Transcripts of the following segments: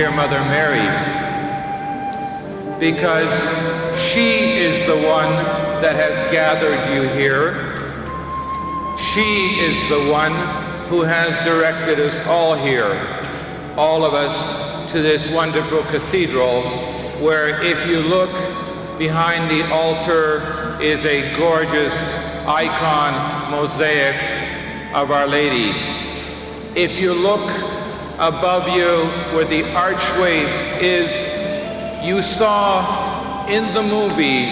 dear Mother Mary, because she is the one that has gathered you here. She is the one who has directed us all here, all of us, to this wonderful cathedral, where if you look behind the altar is a gorgeous icon mosaic of Our Lady. If you look above you where the archway is, you saw in the movie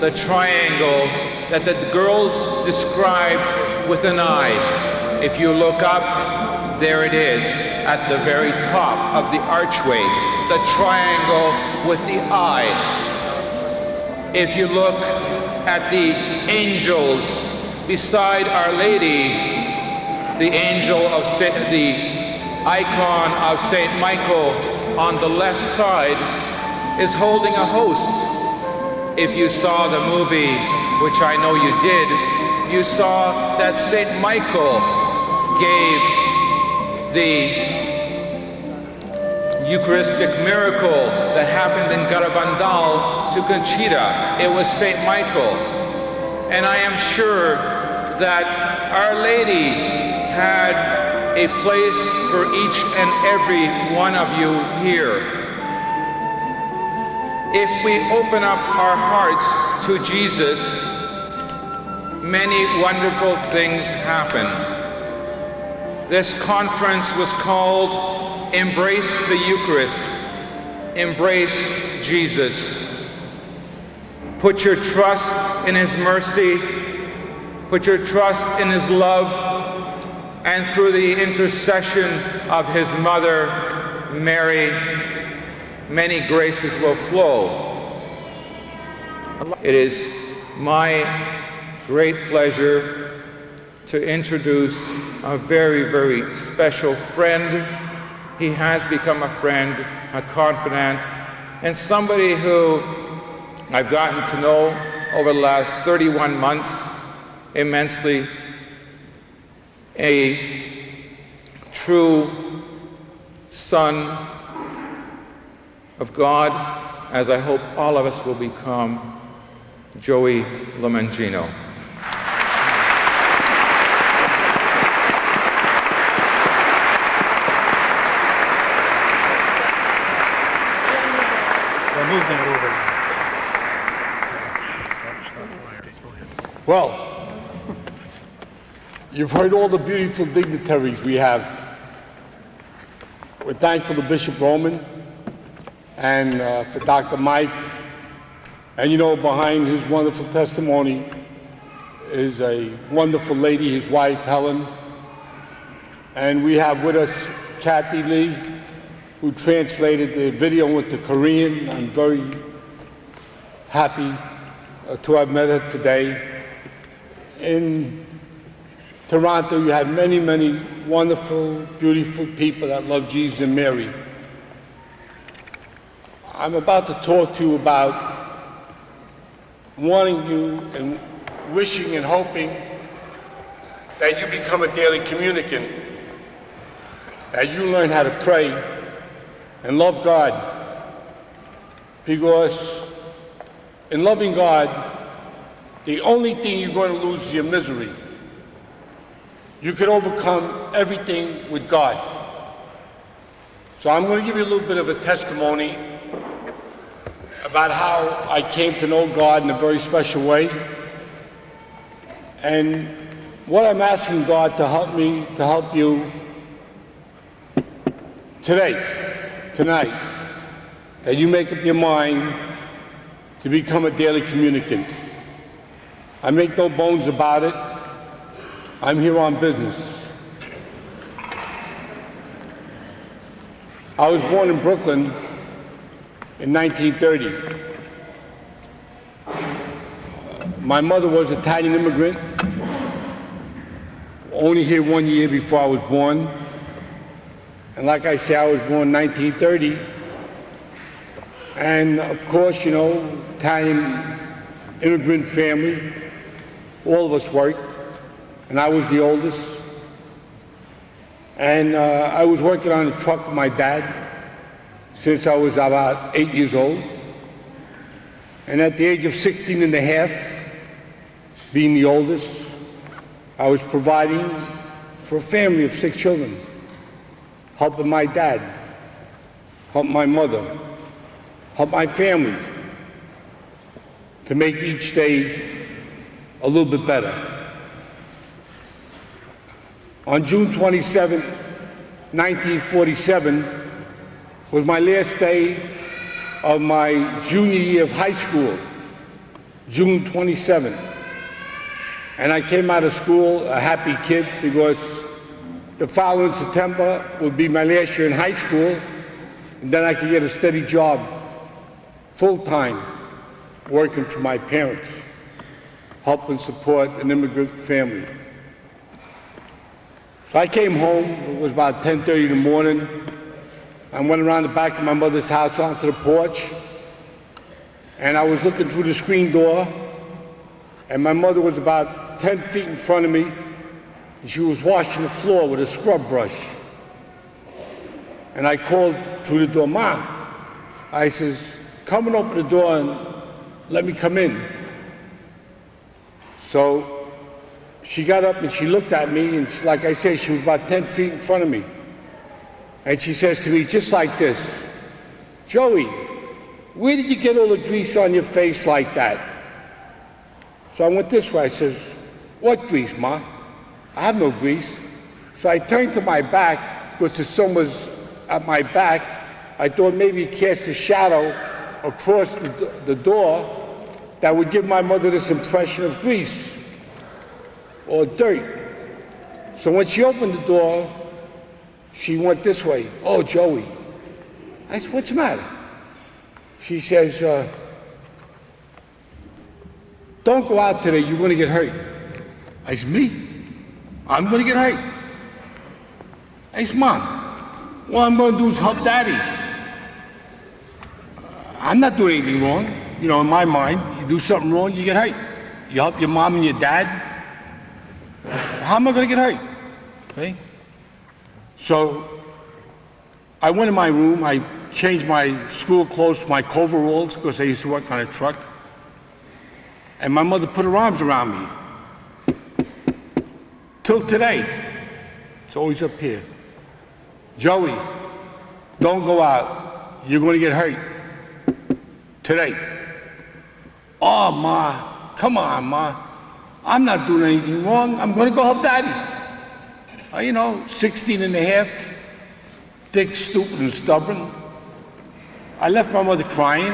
the triangle that the girls described with an eye. If you look up, there it is at the very top of the archway, the triangle with the eye. If you look at the angels beside Our Lady, the angel of the icon of Saint Michael on the left side is holding a host. If you saw the movie, which I know you did, you saw that Saint Michael gave the Eucharistic miracle that happened in Garabandal to Conchita. It was Saint Michael. And I am sure that Our Lady had a place for each and every one of you here. If we open up our hearts to Jesus, many wonderful things happen. This conference was called Embrace the Eucharist, Embrace Jesus. Put your trust in His mercy, put your trust in His love, and through the intercession of His mother, Mary, many graces will flow. It is my great pleasure to introduce a very, very special friend. He has become a friend, a confidant, and somebody who I've gotten to know over the last 31 months immensely. A true son of God, as I hope all of us will become, Joey Lomangino. Well, you've heard all the beautiful dignitaries we have. We're thankful to Bishop Roman and for Dr. Mike. And you know, behind his wonderful testimony is a wonderful lady, his wife, Helen. And we have with us Kathy Lee, who translated the video into Korean. I'm very happy to have met her today. In Toronto, you have many, many wonderful, beautiful people that love Jesus and Mary. I'm about to talk to you about wanting you and wishing and hoping that you become a daily communicant, that you learn how to pray and love God. Because in loving God, the only thing you're going to lose is your misery. You can overcome everything with God. So I'm going to give you a little bit of a testimony about how I came to know God in a very special way. And what I'm asking God to help me, to help you today, tonight, that you make up your mind to become a daily communicant. I make no bones about it. I'm here on business. I was born in Brooklyn in 1930. My mother was an Italian immigrant, only here 1 year before I was born. And like I say, I was born in 1930. And of course, you know, Italian immigrant family, all of us worked, and I was the oldest. And I was working on a truck with my dad, since I was about 8 years old. And at the age of 16 and a half, being the oldest, I was providing for a family of 6 children, helping my dad, helping my mother, help my family to make each day a little bit better. On June 27, 1947, was my last day of my junior year of high school, June 27th. And I came out of school a happy kid because the following September would be my last year in high school, and then I could get a steady job, full-time, working for my parents, helping support an immigrant family. So I came home, it was about 10:30 in the morning. I went around the back of my mother's house onto the porch, and I was looking through the screen door, and my mother was about 10 feet in front of me, and she was washing the floor with a scrub brush. And I called through the door, "Mom," I says, "come and open the door and let me come in." So she got up and she looked at me, and like I said, she was about 10 feet in front of me. And she says to me, just like this, "Joey, where did you get all the grease on your face like that?" So I went this way. I says, "What grease, Ma? I have no grease." So I turned to my back, because the sun was at my back. I thought maybe it cast a shadow across the door that would give my mother this impression of grease or dirt. So when she opened the door, she went this way, "Oh, Joey." I said, "What's the matter?" She says, "Don't go out today, you're going to get hurt." I said, "Me? I'm going to get hurt?" I said, "Mom, all I'm going to do is help Daddy. I'm not doing anything wrong." You know, in my mind, you do something wrong, you get hurt. You help your mom and your dad. How am I going to get hurt? Okay? So I went in my room, I changed my school clothes to my coveralls because I used to work on a truck. And my mother put her arms around me. Till today, it's always up here. "Joey, don't go out. You're going to get hurt. Today." "Oh, Ma, come on, Ma. I'm not doing anything wrong. I'm going to go help Daddy." You know, 16 and a half, thick, stupid, and stubborn. I left my mother crying,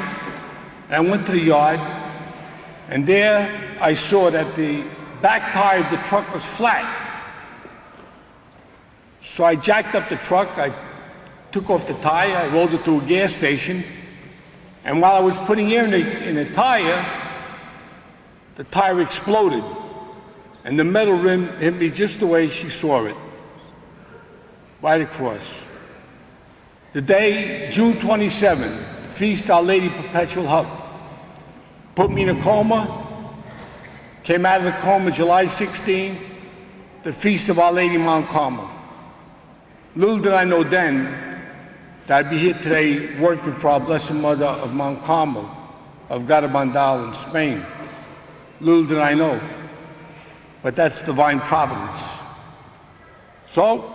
and I went to the yard, and there I saw that the back tire of the truck was flat. So I jacked up the truck, I took off the tire, I rolled it to a gas station, and while I was putting air in the tire exploded, and the metal rim hit me just the way she saw it, right across. The day, June 27, Feast Our Lady Perpetual Help, put me in a coma, came out of the coma July 16, the Feast of Our Lady Mount Carmel. Little did I know then that I'd be here today working for our Blessed Mother of Mount Carmel, of Garabandal in Spain. Little did I know, but that's divine providence. So,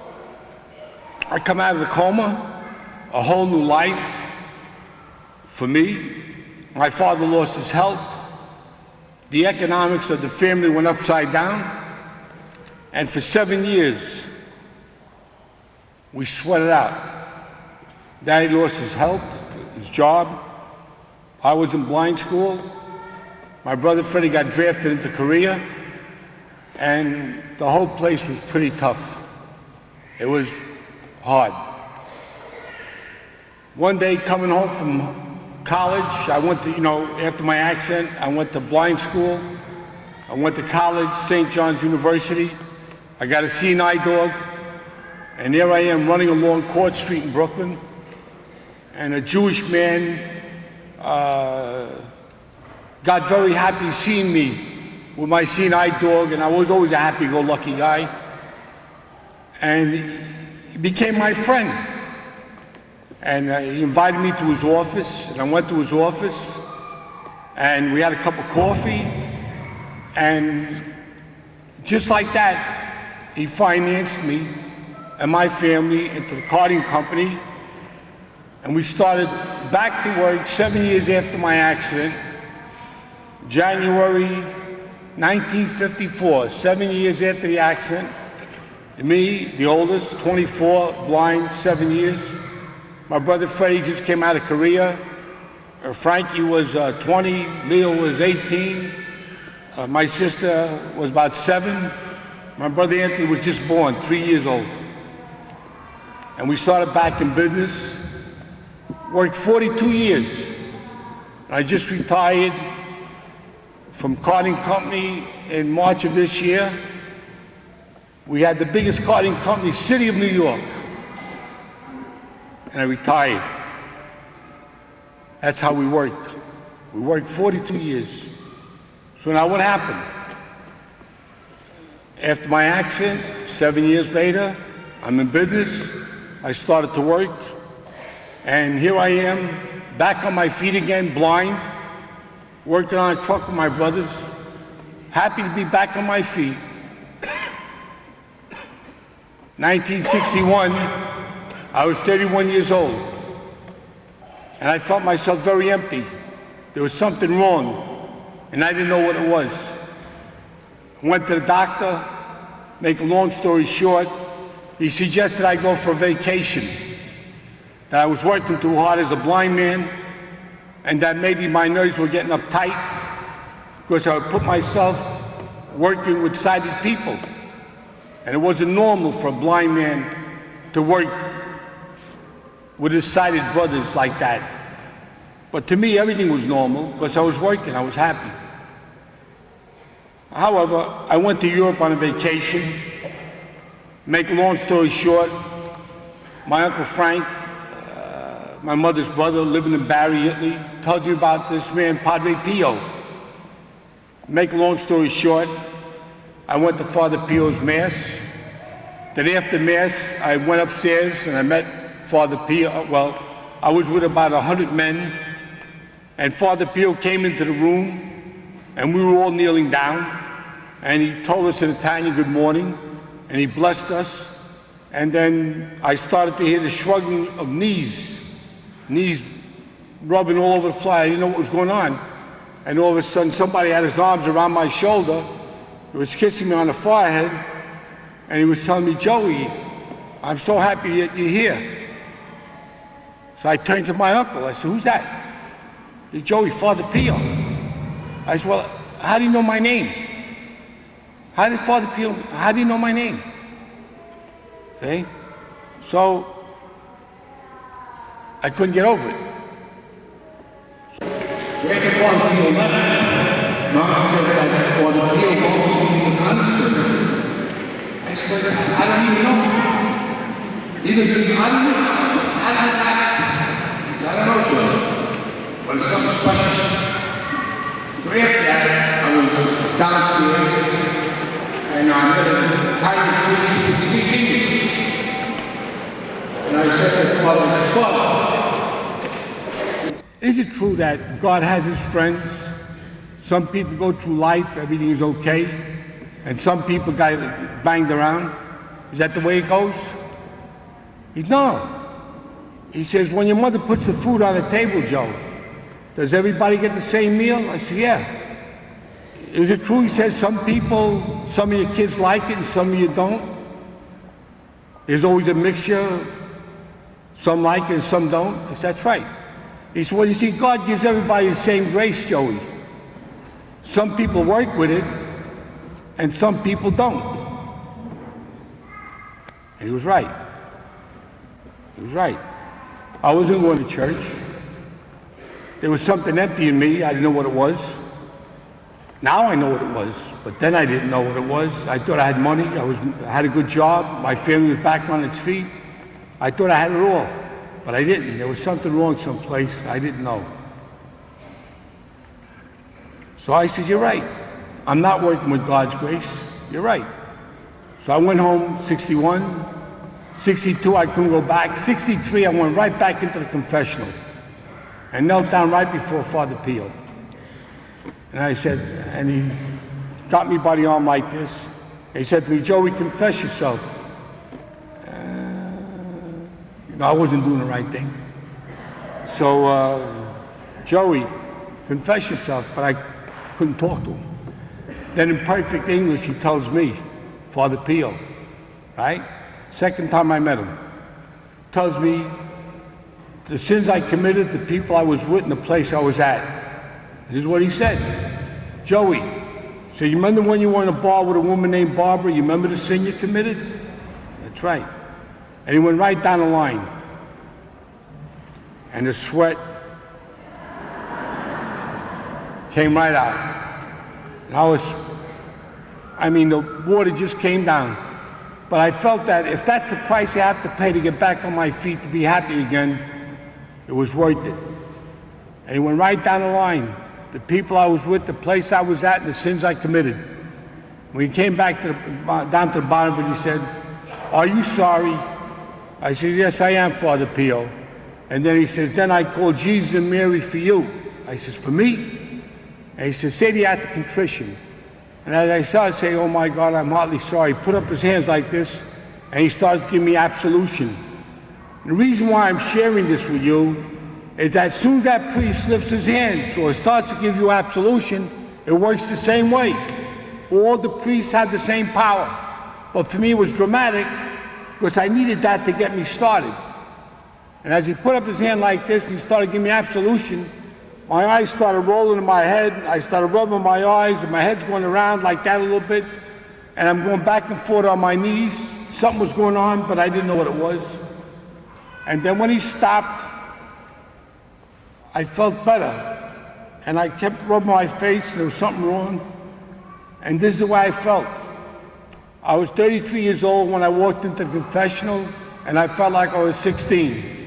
I come out of the coma, a whole new life for me. My father lost his health. The economics of the family went upside down. And for 7 years, we sweated out. Daddy lost his health, his job. I was in blind school. My brother Freddie got drafted into Korea. And the whole place was pretty tough. It was hard. One day coming home from college, I went to, after my accident, I went to blind school. I went to college, St. John's University. I got a seeing eye dog. And there I am running along Court Street in Brooklyn. And a Jewish man got very happy seeing me with my seeing eye dog, and I was always a happy-go-lucky guy. And he became my friend. And he invited me to his office, and I went to his office, and we had a cup of coffee, and just like that, he financed me and my family into the carting company, and we started back to work 7 years after my accident, January 1954, 7 years after the accident. Me, the oldest, 24, blind, 7 years. My brother Freddie just came out of Korea. Frankie was 20, Leo was 18. My sister was about 7. My brother Anthony was just born, 3 years old. And we started back in business, worked 42 years. I just retired from carting company in March of this year. We had the biggest carting company, city of New York. And I retired. That's how we worked. We worked 42 years. So now what happened? After my accident, 7 years later, I'm in business. I started to work. And here I am, back on my feet again, blind, working on a truck with my brothers. Happy to be back on my feet. 1961, I was 31 years old, and I felt myself very empty. There was something wrong, and I didn't know what it was. I went to the doctor. Make a long story short, he suggested I go for a vacation, that I was working too hard as a blind man, and that maybe my nerves were getting uptight because I would put myself working with sighted people. And it wasn't normal for a blind man to work with his sighted brothers like that. But to me, everything was normal because I was working, I was happy. However, I went to Europe on a vacation. Make a long story short, my Uncle Frank, my mother's brother, living in Barry, Italy, tells me about this man, Padre Pio. Make a long story short, I went to Father Pio's Mass. Then after Mass, I went upstairs and I met Father Pio. Well, I was with about 100 men, and Father Pio came into the room, and we were all kneeling down, and he told us in Italian, good morning, and he blessed us. And then I started to hear the shrugging of knees rubbing all over the floor. I didn't know what was going on. And all of a sudden, somebody had his arms around my shoulder. He was kissing me on the forehead, and he was telling me, Joey, I'm so happy that you're here. So I turned to my uncle. I said, who's that? He said, Joey, Father Pio. I said, well, how do you know my name? How do you know my name? Okay? So I couldn't get over it. So after Father Pio left, Mom said that Father Pio won't be understood. I said, I don't even know. He just didn't, I don't know. I don't know, Joe. But it's something special. So after that, I was downstairs, and I met a tiny priest who could speak English. And I said to Father, is it true that God has his friends? Some people go through life, everything is okay, and some people got banged around. Is that the way it goes? He said, no. He says, when your mother puts the food on the table, Joe, does everybody get the same meal? I said, yeah. Is it true? He says, some people, some of your kids like it and some of you don't. There's always a mixture. Some like it and some don't. I said, that's right. He said, well, you see, God gives everybody the same grace, Joey. Some people work with it, and some people don't. And he was right. He was right. I wasn't going to church. There was something empty in me. I didn't know what it was. Now I know what it was, but then I didn't know what it was. I thought I had money. I had a good job. My family was back on its feet. I thought I had it all, but I didn't. There was something wrong someplace. I didn't know. So I said, you're right. I'm not working with God's grace. You're right. So I went home 61, 62, I couldn't go back. 63, I went right back into the confessional and knelt down right before Father Pio. And I said, and he got me by the arm like this. He said to me, Joey, confess yourself. I wasn't doing the right thing. So, Joey, confess yourself, but I couldn't talk to him. Then in perfect English, he tells me, Father Pio, right? Second time I met him, tells me the sins I committed, the people I was with, and the place I was at. This is what he said. Joey, so you remember when you were in a bar with a woman named Barbara? You remember the sin you committed? That's right. And he went right down the line. And the sweat came right out. And the water just came down. But I felt that if that's the price I have to pay to get back on my feet, to be happy again, it was worth it. And he went right down the line. The people I was with, the place I was at, and the sins I committed. When he came back down to the bottom of it, he said, are you sorry? I said, yes, I am, Father Pio. And then he says, then I call Jesus and Mary for you. I says, for me? And he says, say the act of contrition. And as I started saying, oh my God, I'm heartily sorry, he put up his hands like this, and he started to give me absolution. And the reason why I'm sharing this with you is that as soon as that priest lifts his hands or starts to give you absolution, it works the same way. All the priests have the same power. But for me, it was dramatic because I needed that to get me started. And as he put up his hand like this and he started giving me absolution, my eyes started rolling in my head. I started rubbing my eyes and my head's going around like that a little bit. And I'm going back and forth on my knees. Something was going on, but I didn't know what it was. And then when he stopped, I felt better. And I kept rubbing my face. There was something wrong. And this is the way I felt. I was 33 years old when I walked into the confessional, and I felt like I was 16.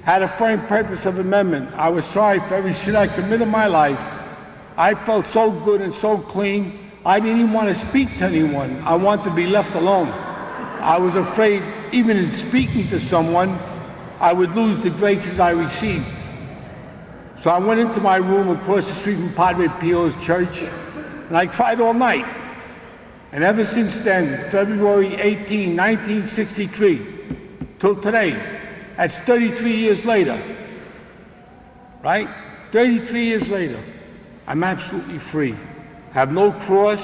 Had a firm purpose of amendment. I was sorry for every sin I committed in my life. I felt so good and so clean, I didn't even want to speak to anyone. I wanted to be left alone. I was afraid, even in speaking to someone, I would lose the graces I received. So I went into my room across the street from Padre Pio's church, and I cried all night. And ever since then, February 18, 1963, till today, that's 33 years later, right? 33 years later, I'm absolutely free. Have no cross.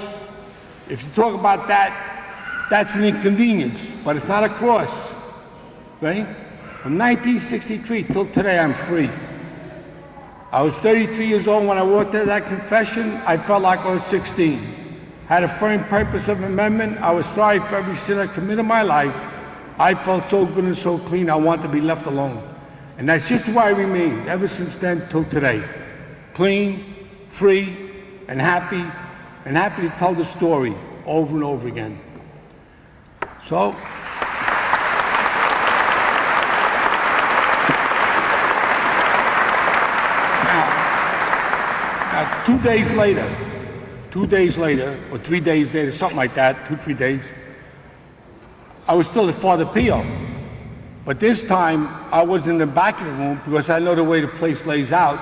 If you talk about that, that's an inconvenience, but it's not a cross, right? From 1963 till today, I'm free. I was 33 years old when I walked into that confession. I felt like I was 16. Had a firm purpose of amendment. I was sorry for every sin I committed in my life. I felt so good and so clean, I want to be left alone. And that's just why I remained ever since then till today. Clean, free, and happy to tell the story over and over again. So, now 2 days later, or 3 days later, something like that, 2-3 days, I was still at Father Pio. But this time, I was in the back of the room because I know the way the place lays out.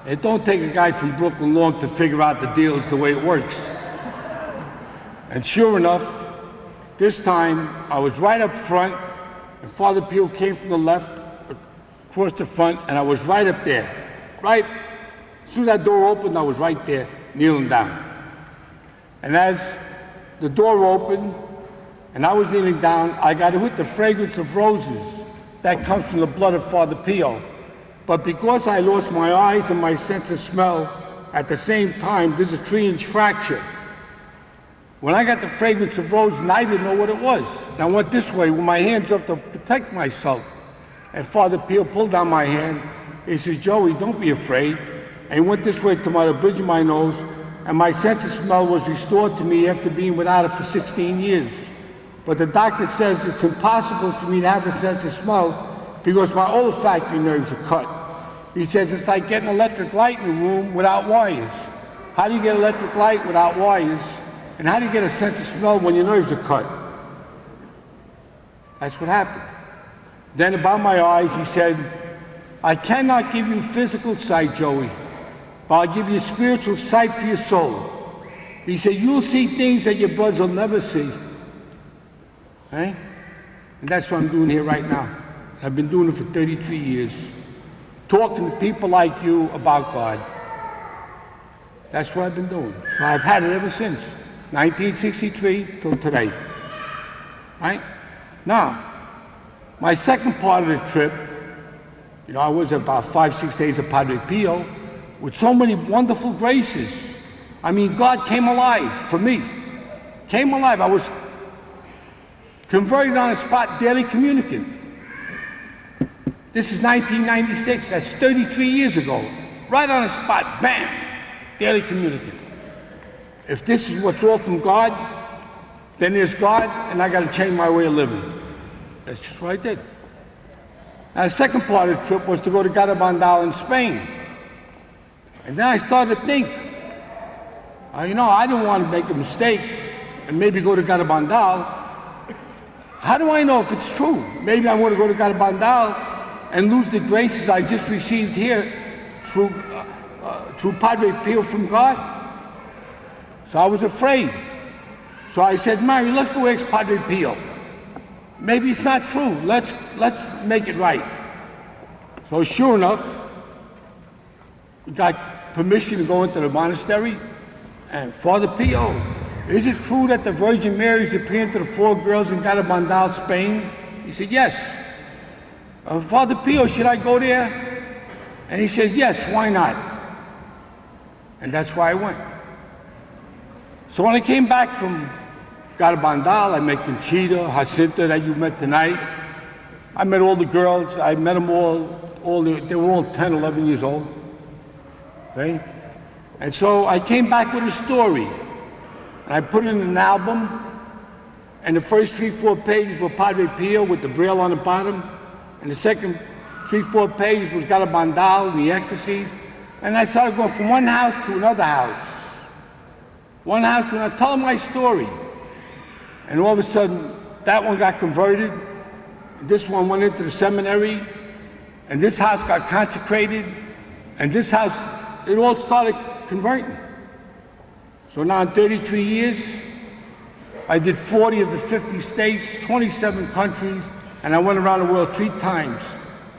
It don't take a guy from Brooklyn long to figure out the deal. It's the way it works. And sure enough, this time, I was right up front, and Father Pio came from the left, across the front, and I was right up there. Right, as soon as that door opened, I was right there, kneeling down. And as the door opened, and I was kneeling down, I got hit with the fragrance of roses that comes from the blood of Father Pio. But because I lost my eyes and my sense of smell, at the same time, there's a 3-inch fracture. When I got the fragrance of roses, and I didn't know what it was. And I went this way with my hands up to protect myself. And Father Pio pulled down my hand. He says, Joey, don't be afraid. And he went this way to the bridge of my nose, and my sense of smell was restored to me after being without it for 16 years. But the doctor says it's impossible for me to have a sense of smell because my olfactory nerves are cut. He says it's like getting electric light in a room without wires. How do you get electric light without wires? And how do you get a sense of smell when your nerves are cut? That's what happened. Then about my eyes, he said, I cannot give you physical sight, Joey, but I'll give you spiritual sight for your soul. He said, you'll see things that your brothers will never see. Right? And that's what I'm doing here right now. I've been doing it for 33 years. Talking to people like you about God. That's what I've been doing. So I've had it ever since 1963 till today. Right? Now, my second part of the trip, I was about 5-6 days at Padre Pio with so many wonderful graces. I mean, God came alive for me. Came alive. I was converted on the spot, daily communicant. This is 1996. That's 33 years ago. Right on the spot, bam, daily communicant. If this is what's all from God, then there's God, and I got to change my way of living. That's just what I did. Now, the second part of the trip was to go to Garabandal in Spain. And then I started to think, I didn't want to make a mistake and maybe go to Garabandal. How do I know if it's true? Maybe I want to go to Garabandal and lose the graces I just received here through Padre Pio from God. So I was afraid. So I said, Mary, let's go ask Padre Pio. Maybe it's not true. Let's make it right. So sure enough, we got permission to go into the monastery. And Father Pio, is it true that the Virgin Mary is appearing to the 4 girls in Garabandal, Spain? He said, yes. Father Pio, should I go there? And he said, yes, why not? And that's why I went. So when I came back from Garabandal, I met Conchita, Jacinta that you met tonight. I met all the girls. I met them all they were all 10, 11 years old. Okay? And so I came back with a story. And I put it in an album. And the first 3-4 pages were Padre Pio with the braille on the bottom. And the second 3-4 pages was Garabandal and the ecstasies. And I started going from one house to another house. One house to another, telling my story. And all of a sudden, that one got converted. This one went into the seminary. And this house got consecrated. And this house, it all started converting. So now in 33 years, I did 40 of the 50 states, 27 countries, and I went around the world 3 times.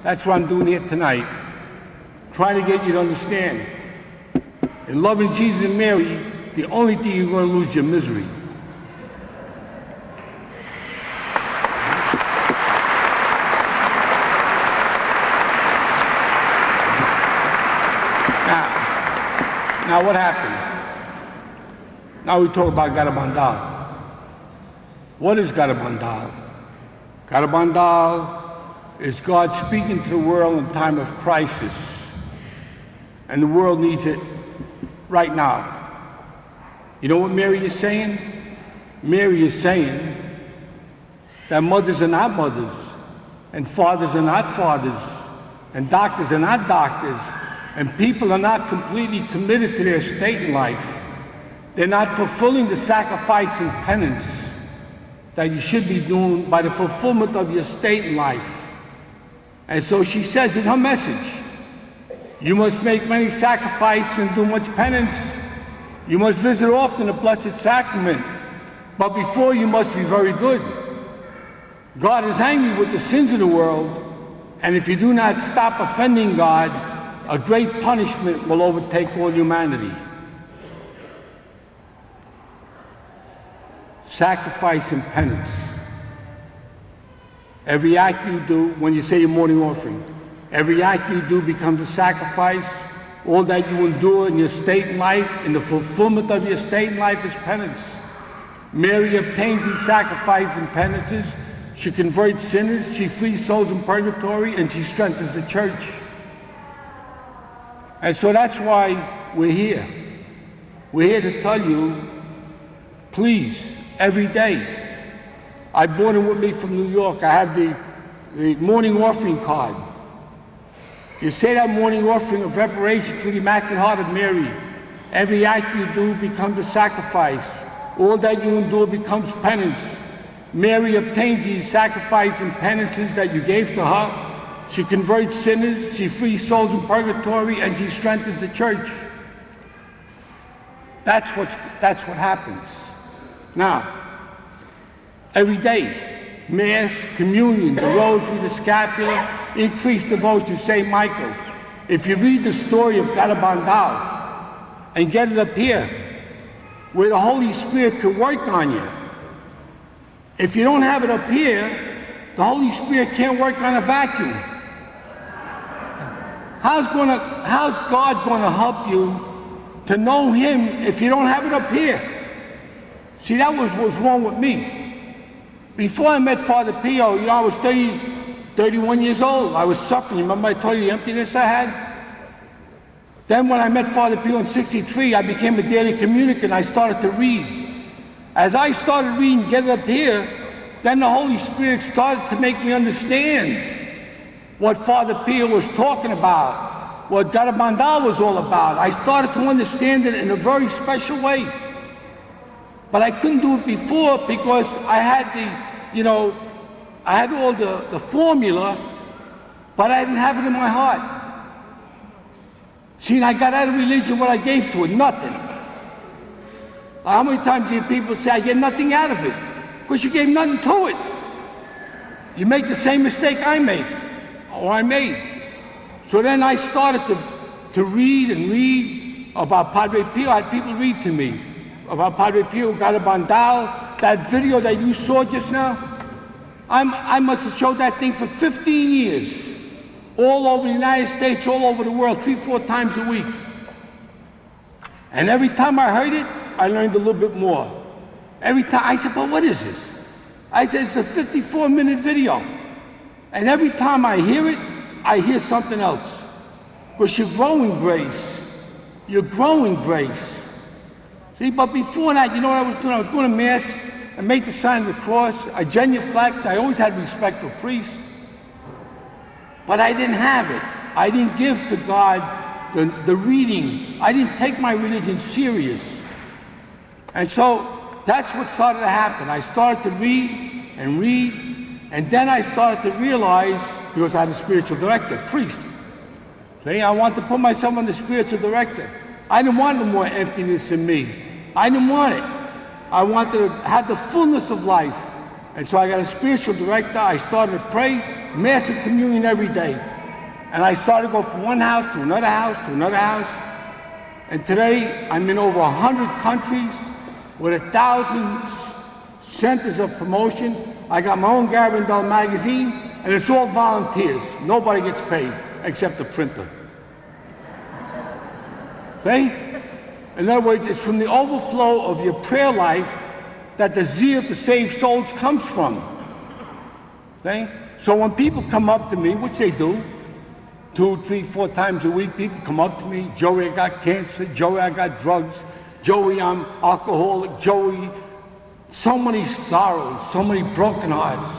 That's what I'm doing here tonight. Trying to get you to understand. In loving Jesus and Mary, the only thing you're going to lose is your misery. Now what happened? Now we talk about Garabandal. What is Garabandal? Garabandal is God speaking to the world in time of crisis. And the world needs it right now. You know what Mary is saying? Mary is saying that mothers are not mothers, and fathers are not fathers, and doctors are not doctors, and people are not completely committed to their state in life. They're not fulfilling the sacrifice and penance that you should be doing by the fulfillment of your state in life. And so she says in her message, you must make many sacrifices and do much penance. You must visit often the Blessed Sacrament, but before you must be very good. God is angry with the sins of the world, and if you do not stop offending God, a great punishment will overtake all humanity. Sacrifice and penance. Every act you do, when you say your morning offering, every act you do becomes a sacrifice. All that you endure in your state in life, in the fulfillment of your state in life, is penance. Mary obtains these sacrifices and penances. She converts sinners, she frees souls in purgatory, and she strengthens the church. And so that's why we're here. We're here to tell you, please, every day. I brought it with me from New York. I have the morning offering card. You say that morning offering of reparation to the Immaculate Heart of Mary. Every act you do becomes a sacrifice. All that you endure becomes penance. Mary obtains these sacrifices and penances that you gave to her. She converts sinners, she frees souls in purgatory, and she strengthens the church. That's what happens. Now, every day, Mass, communion, the rosary, the scapular, increased devotion to St. Michael. If you read the story of Garabandal and get it up here, where the Holy Spirit could work on you. If you don't have it up here, the Holy Spirit can't work on a vacuum. How's God going to help you to know Him if you don't have it up here? See, that was what's wrong with me. Before I met Father Pio, I was 31 years old. I was suffering. Remember I told you the emptiness I had? Then when I met Father Pio in '63, I became a daily communicant. I started to read. As I started reading, get it up here, then the Holy Spirit started to make me understand what Father Pio was talking about, what Garabandal was all about. I started to understand it in a very special way. But I couldn't do it before because I had I had all the formula, but I didn't have it in my heart. See, I got out of religion what I gave to it, nothing. How many times do people say, I get nothing out of it? Because you gave nothing to it. You make the same mistake I made, or I made. So then I started to read and read about Padre Pio. I had people read to me about Padre Pio, Garabandal, that video that you saw just now. I must have showed that thing for 15 years. All over the United States, all over the world, 3-4 times a week. And every time I heard it, I learned a little bit more. Every time, I said, but what is this? I said, it's a 54-minute video. And every time I hear it, I hear something else. Because you're growing grace. You're growing grace. See, but before that, you know what I was doing? I was going to Mass and make the sign of the cross. I genuflect. I always had respect for priests. But I didn't have it. I didn't give to God the reading. I didn't take my religion serious. And so that's what started to happen. I started to read, and then I started to realize, because I had a spiritual director, priest. See, I wanted to put myself on the spiritual director. I didn't want no more emptiness in me. I didn't want it. I wanted to have the fullness of life. And so I got a spiritual director. I started to pray, Mass and communion every day. And I started to go from one house to another house to another house. And today I'm in over 100 countries with 1,000 centers of promotion. I got my own Garabandal magazine, and it's all volunteers. Nobody gets paid except the printer. Okay? In other words, it's from the overflow of your prayer life that the zeal to save souls comes from. Okay? So when people come up to me, which they do, 2, 3, 4 times a week, people come up to me, Joey, I got cancer, Joey, I got drugs, Joey, I'm alcoholic, Joey, so many sorrows, so many broken hearts.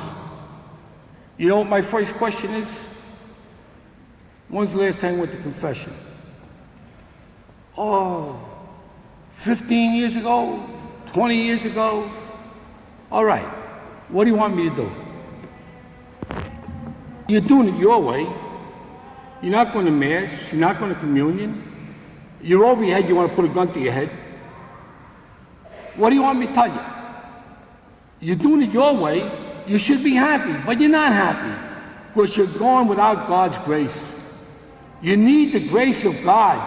You know what my first question is? When's the last time you went to confession? Oh, 15 years ago, 20 years ago. All right, what do you want me to do? You're doing it your way. You're not going to Mass, you're not going to communion. You're over your head, you want to put a gun to your head. What do you want me to tell you? You're doing it your way, you should be happy, but you're not happy because you're going without God's grace. You need the grace of God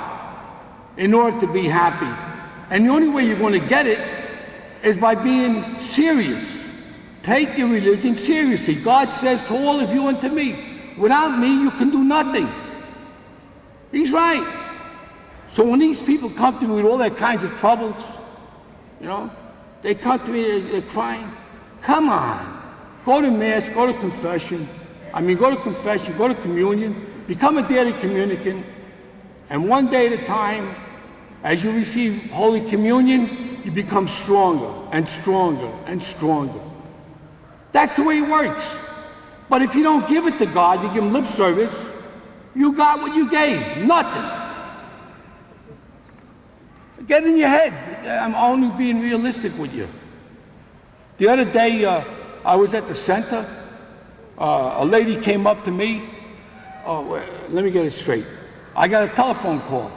in order to be happy. And the only way you're going to get it is by being serious. Take your religion seriously. God says to all of you and to me, without me you can do nothing. He's right. So when these people come to me with all their kinds of troubles, they come to me, they're crying. Come on, go to Mass, go to confession. Go to confession, go to communion, become a daily communicant, and one day at a time, as you receive Holy Communion, you become stronger and stronger and stronger. That's the way it works. But if you don't give it to God, you give Him lip service, you got what you gave, nothing. Get in your head. I'm only being realistic with you. The other day, I was at the center. A lady came up to me. Oh, let me get it straight. I got a telephone call,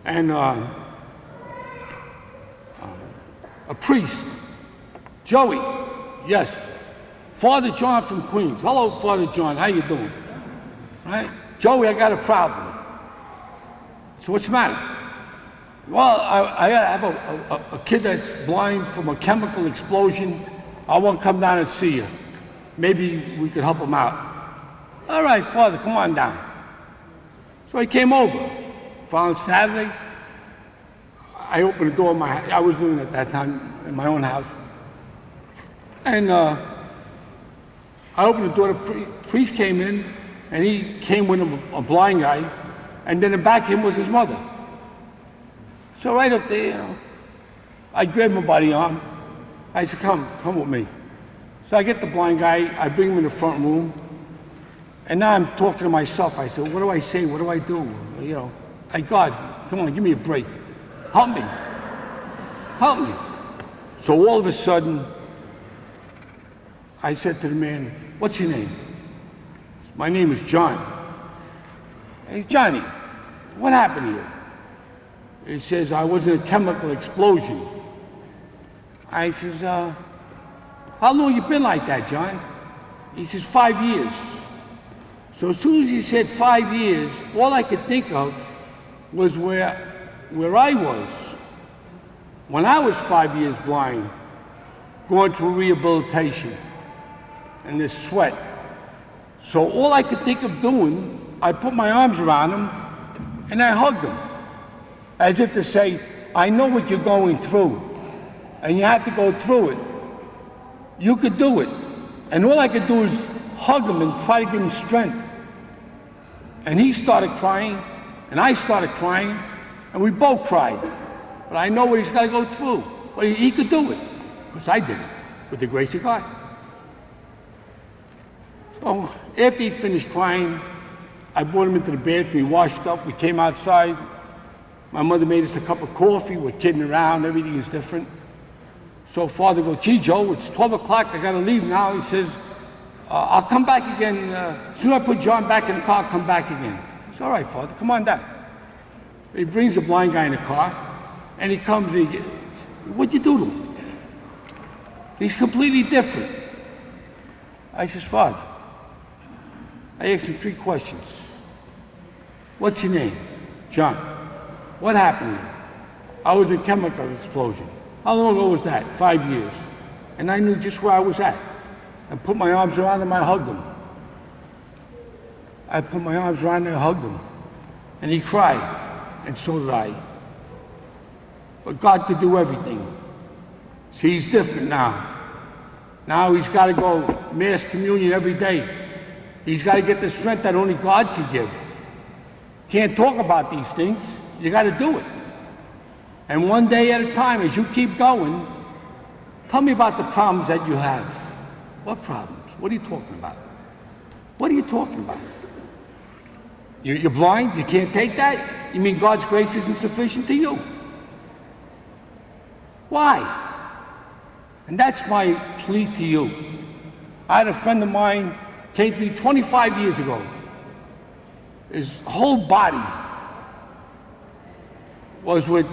and a priest, Joey, yes, Father John from Queens. Hello, Father John, how you doing? Right? Joey, I got a problem. So what's the matter? Well, I have a kid that's blind from a chemical explosion. I want to come down and see you. Maybe we could help him out. All right, Father, come on down. So I came over. Found Saturday. I opened the door of my house. I was living at that time in my own house. And I opened the door. The priest came in, and he came with him, a blind guy. And then in the back of him was his mother. So right up there, I grabbed him by the arm. I said, come with me. So I get the blind guy, I bring him in the front room, and now I'm talking to myself. I said, what do I say? What do I do? You know, God, come on, give me a break. Help me. Help me. So all of a sudden, I said to the man, what's your name? My name is John. Hey, Johnny, what happened here? He says, I was in a chemical explosion. I says, how long you been like that, John? He says, 5 years. So as soon as he said 5 years, all I could think of was where I was when I was 5 years blind, going through rehabilitation and this sweat. So all I could think of doing, I put my arms around him and I hugged him, as if to say, I know what you're going through, and you have to go through it. You could do it. And all I could do is hug him and try to give him strength. And he started crying, and I started crying, and we both cried. But I know what he's got to go through. But he could do it, because I did it, with the grace of God. So after he finished crying, I brought him into the bathroom, he washed up, we came outside. My mother made us a cup of coffee, we're kidding around, everything is different. So Father goes, gee, Joe, it's 12 o'clock, I gotta leave now. He says, I'll come back again. As soon as I put John back in the car, I'll come back again. I said, all right, Father, come on down. He brings the blind guy in the car, and he comes, and what'd you do to him? He's completely different. I says, Father, I asked him 3 questions. What's your name? John. What happened to you? I was in a chemical explosion. How long ago was that? 5 years. And I knew just where I was at. I put my arms around him, I hugged him. I put my arms around him, I hugged him. And he cried, and so did I. But God could do everything. See, he's different now. Now he's got to go Mass Communion every day. He's got to get the strength that only God can give. Can't talk about these things. You got to do it. And one day at a time, as you keep going, tell me about the problems that you have. What problems? What are you talking about? What are you talking about? You're blind? You can't take that? You mean God's grace isn't sufficient to you? Why? And that's my plea to you. I had a friend of mine came to me 25 years ago. His whole body was with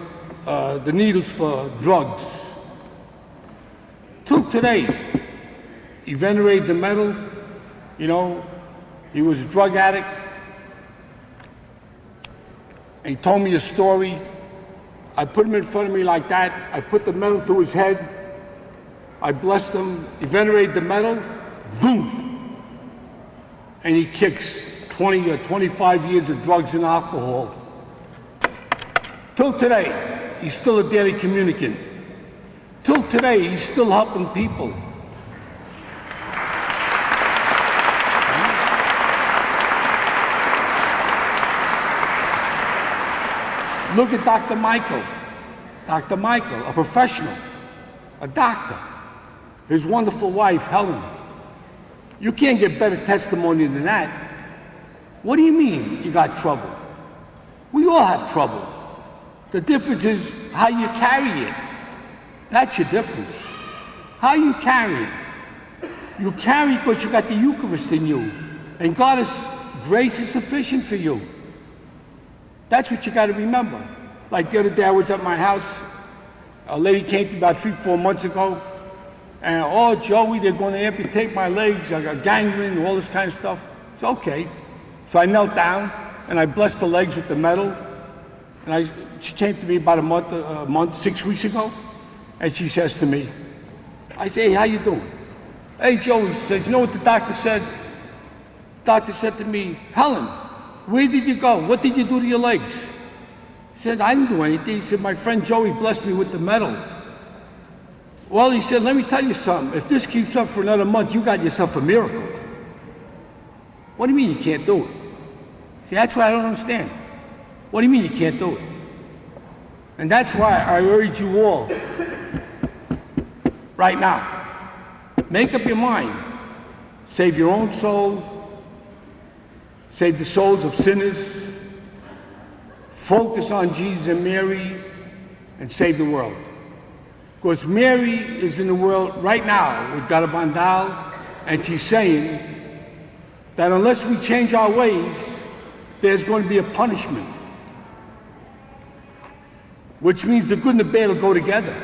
the needles for drugs. Till today, he venerated the metal, you know, he was a drug addict. And he told me a story. I put him in front of me like that. I put the metal to his head. I blessed him. He venerated the metal. Boom! And he kicks 20 or 25 years of drugs and alcohol. Till today, he's still a daily communicant. Till today, he's still helping people. Look at Dr. Michael. Dr. Michael, a professional, a doctor. His wonderful wife, Helen. You can't get better testimony than that. What do you mean you got trouble? We all have trouble. The difference is how you carry it. That's your difference. How you carry it. You carry because you got the Eucharist in you. And God's grace is sufficient for you. That's what you got to remember. Like the other day, I was at my house. A lady came to me about 3-4 months ago. And, oh, Joey, they're going to amputate my legs. I got gangrene and all this kind of stuff. It's okay. So I knelt down and I blessed the legs with the metal. And she came to me about a month, 6 weeks ago. And she says to me, I say, hey, how you doing? Hey, Joey, she says, you know what the doctor said? The doctor said to me, Helen, where did you go? What did you do to your legs? He said, I didn't do anything. He said, my friend Joey blessed me with the metal. Well, he said, let me tell you something. If this keeps up for another month, you got yourself a miracle. What do you mean you can't do it? See, that's what I don't understand. What do you mean you can't do it? And that's why I urge you all, right now, make up your mind. Save your own soul. Save the souls of sinners. Focus on Jesus and Mary and save the world. Because Mary is in the world right now with Garabandal, and she's saying that unless we change our ways, there's going to be a punishment. Which means the good and the bad will go together.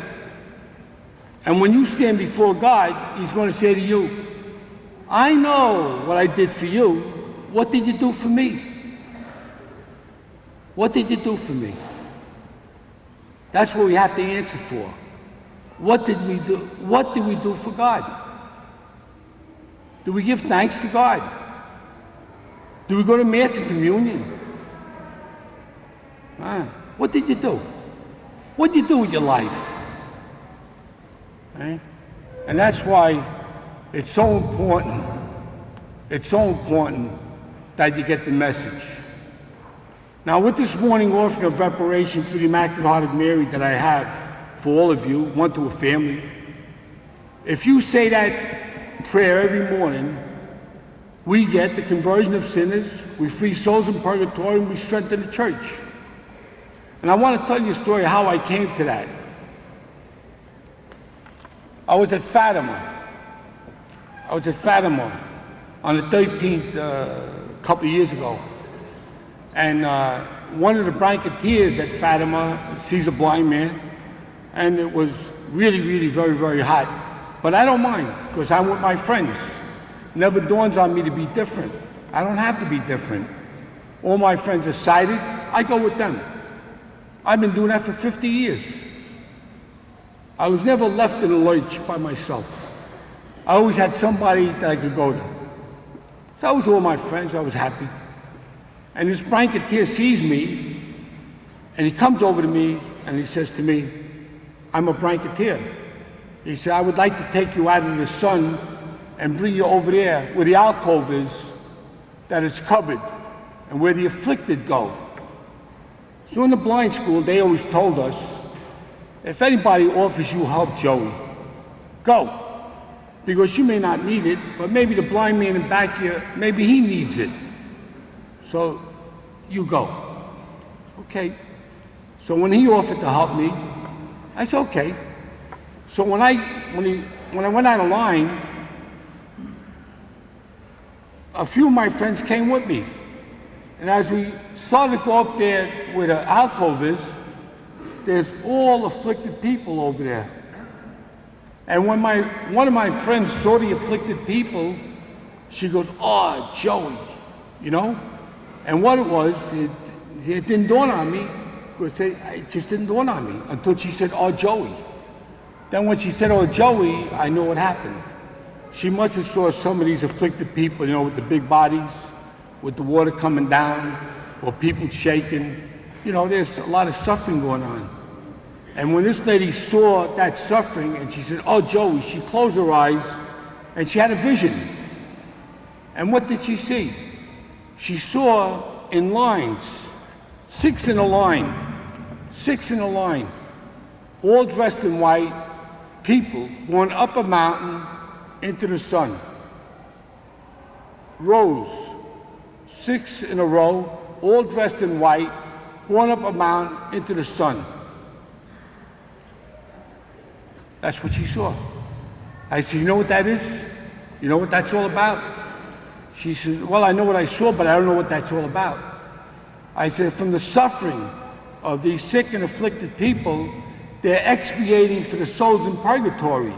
And when you stand before God, He's going to say to you, I know what I did for you. What did you do for me? What did you do for me? That's what we have to answer for. What did we do? What did we do for God? Do we give thanks to God? Do we go to Mass and Communion? What did you do? What did you do with your life? Right? And that's why it's so important. It's so important that you get the message. Now, with this morning offering of reparation for the Immaculate Heart of Mary that I have for all of you, one to a family, if you say that prayer every morning, we get the conversion of sinners, we free souls in purgatory, and we strengthen the church. And I want to tell you a story of how I came to that. I was at Fatima. on the 13th, a couple of years ago. And one of the branketeers at Fatima sees a blind man, and it was really, really very, very hot. But I don't mind, because I'm with my friends. Never dawns on me to be different. I don't have to be different. All my friends are sighted, I go with them. I've been doing that for 50 years. I was never left in a lurch by myself. I always had somebody that I could go to. So I was with all my friends, I was happy. And this branketeer sees me, and he comes over to me, and he says to me, I'm a branketeer. He said, I would like to take you out of the sun and bring you over there where the alcove is, that is covered, and where the afflicted go. So in the blind school, they always told us, if anybody offers you help, Joey, go. Because you may not need it, but maybe the blind man in back here, maybe he needs it. So you go. Okay. So when he offered to help me, I said, okay. So when I went out of line, a few of my friends came with me. And as we started to go up there where the alcove is, there's all afflicted people over there. And when one of my friends saw the afflicted people, she goes, oh, Joey, you know? And what it was, it didn't dawn on me, because it just didn't dawn on me until she said, oh, Joey. Then when she said, oh, Joey, I knew what happened. She must have saw some of these afflicted people, you know, with the big bodies, with the water coming down, or people shaking. You know, there's a lot of suffering going on. And when this lady saw that suffering, and she said, oh, Joey, she closed her eyes, and she had a vision. And what did she see? She saw in lines, 6 in a line, all dressed in white, people going up a mountain into the sun. Rows, 6 in a row, all dressed in white, going up a mountain into the sun. That's what she saw. I said, you know what that is? You know what that's all about? She says, well, I know what I saw, but I don't know what that's all about. I said, from the suffering of these sick and afflicted people, they're expiating for the souls in purgatory.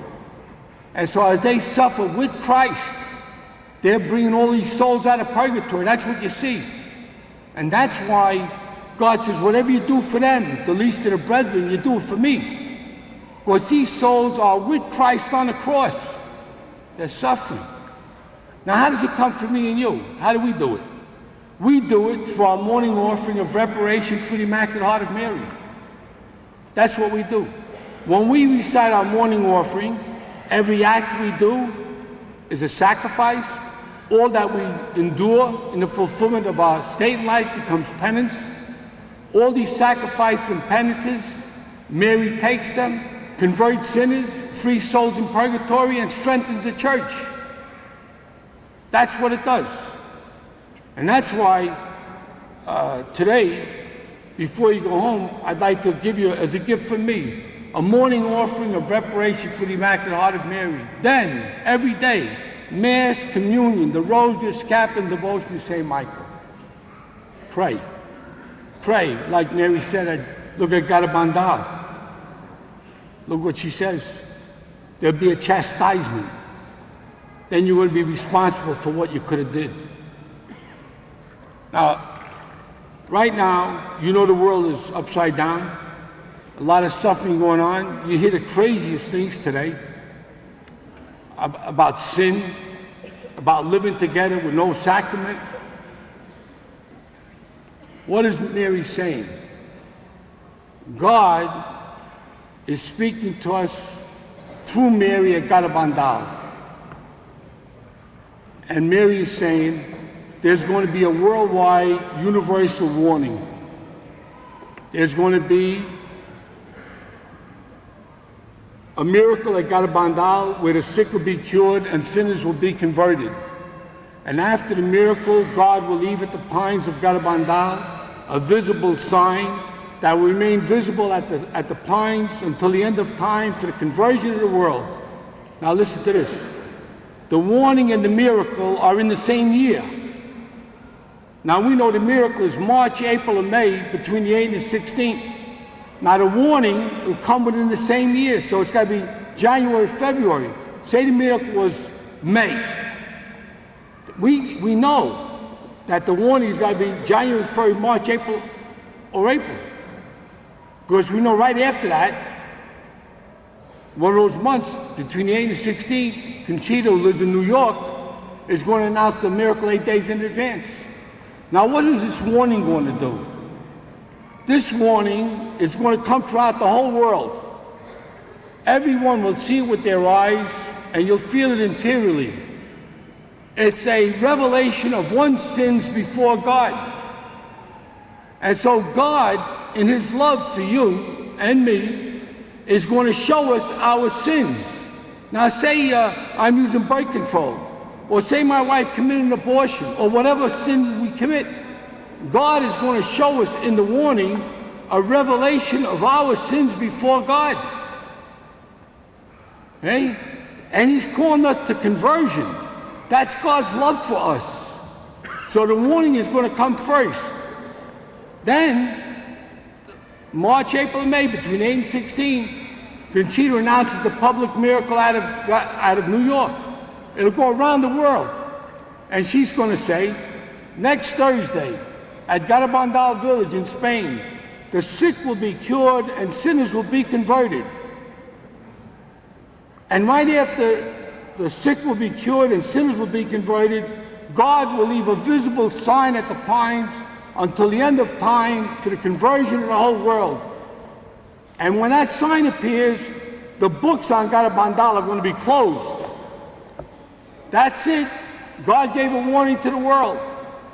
And so as they suffer with Christ, they're bringing all these souls out of purgatory. That's what you see. And that's why God says, whatever you do for them, the least of the brethren, you do it for me. Because these souls are with Christ on the cross. They're suffering. Now, how does it come from me and you? How do we do it? We do it through our morning offering of reparation for the Immaculate Heart of Mary. That's what we do. When we recite our morning offering, every act we do is a sacrifice. All that we endure in the fulfillment of our state in life becomes penance. All these sacrifices and penances, Mary takes them, converts sinners, frees souls in purgatory, and strengthens the church. That's what it does. And that's why today, before you go home, I'd like to give you, as a gift from me, a morning offering of reparation for the Immaculate Heart of Mary. Then, every day, Mass, Communion, the Rosary, Scapula, Devotion to St. Michael. Pray. Pray, like Mary said, look at Garabandal. Look what she says. There'll be a chastisement. Then you're going to be responsible for what you could have did. Now, right now, you know the world is upside down. A lot of suffering going on. You hear the craziest things today about sin, about living together with no sacrament. What is Mary saying? God is speaking to us through Mary at Garabandal. And Mary is saying there's going to be a worldwide universal warning. There's going to be a miracle at Garabandal where the sick will be cured and sinners will be converted. And after the miracle, God will leave at the pines of Garabandal a visible sign that will remain visible at the pines until the end of time for the conversion of the world. Now listen to this. The warning and the miracle are in the same year. Now we know the miracle is March, April, and May, between the 8th and 16th. Now the warning will come within the same year, so it's got to be January, February. Say the miracle was May. We know that the warning has got to be January, February, March, April, or April. Because we know right after that, one of those months, between the 8th and 16th, Conchita, who lives in New York, is going to announce the miracle 8 days in advance. Now what is this warning going to do? This warning is going to come throughout the whole world. Everyone will see it with their eyes, and you'll feel it interiorly. It's a revelation of one's sins before God. And so God, in his love for you and me, is going to show us our sins. Now say I'm using birth control, or say my wife committed an abortion, or whatever sin we commit. God is going to show us in the warning a revelation of our sins before God. Okay? And he's calling us to conversion. That's God's love for us. So the warning is going to come first. Then, March, April, and May, between 8 and 16, Conchita announces the public miracle out of New York. It'll go around the world. And she's going to say, next Thursday, at Garabandal village in Spain, the sick will be cured and sinners will be converted. And right after the sick will be cured and sinners will be converted, God will leave a visible sign at the pines until the end of time for the conversion of the whole world. And when that sign appears, the books on Garabandal are going to be closed. That's it. God gave a warning to the world.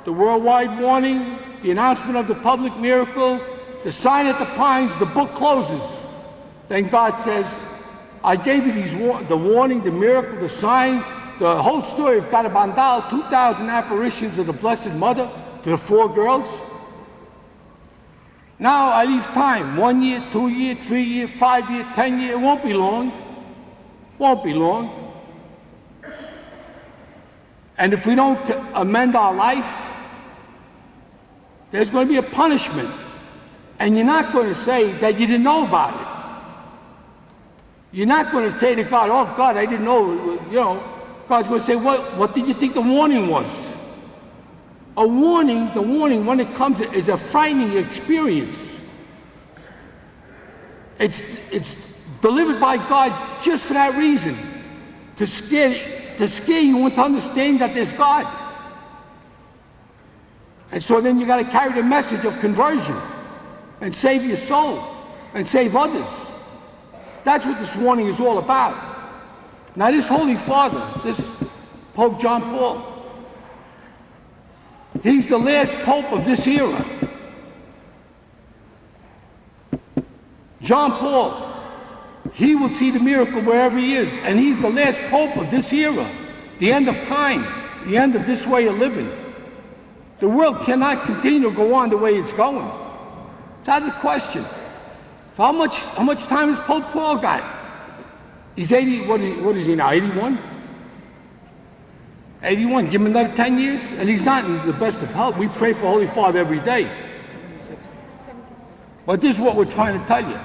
The worldwide warning, the announcement of the public miracle, the sign at the pines, the book closes. Then God says, I gave you the warning, the miracle, the sign, the whole story of Garabandal, 2,000 apparitions of the Blessed Mother to the 4 girls. Now I leave time, 1 year, 2 year, 3 year, 5 year, 10 year, it won't be long. Won't be long. And if we don't amend our life, there's going to be a punishment. And you're not going to say that you didn't know about it. You're not going to say to God, oh God, I didn't know, you know. God's going to say, what did you think the warning was? A warning, the warning when it comes is a frightening experience. It's delivered by God just for that reason, to scare you into understanding that there's God. And so then you got to carry the message of conversion and save your soul and save others. That's what this warning is all about. Now this Holy Father, this Pope John Paul, he's the last Pope of this era. John Paul, he will see the miracle wherever he is, and he's the last Pope of this era, the end of time, the end of this way of living. The world cannot continue to go on the way it's going. It's out of the question. So how much time has Pope Paul got? He's 80, what is he now, 81? 81, give him another 10 years, and he's not in the best of health. We pray for Holy Father every day. But this is what we're trying to tell you.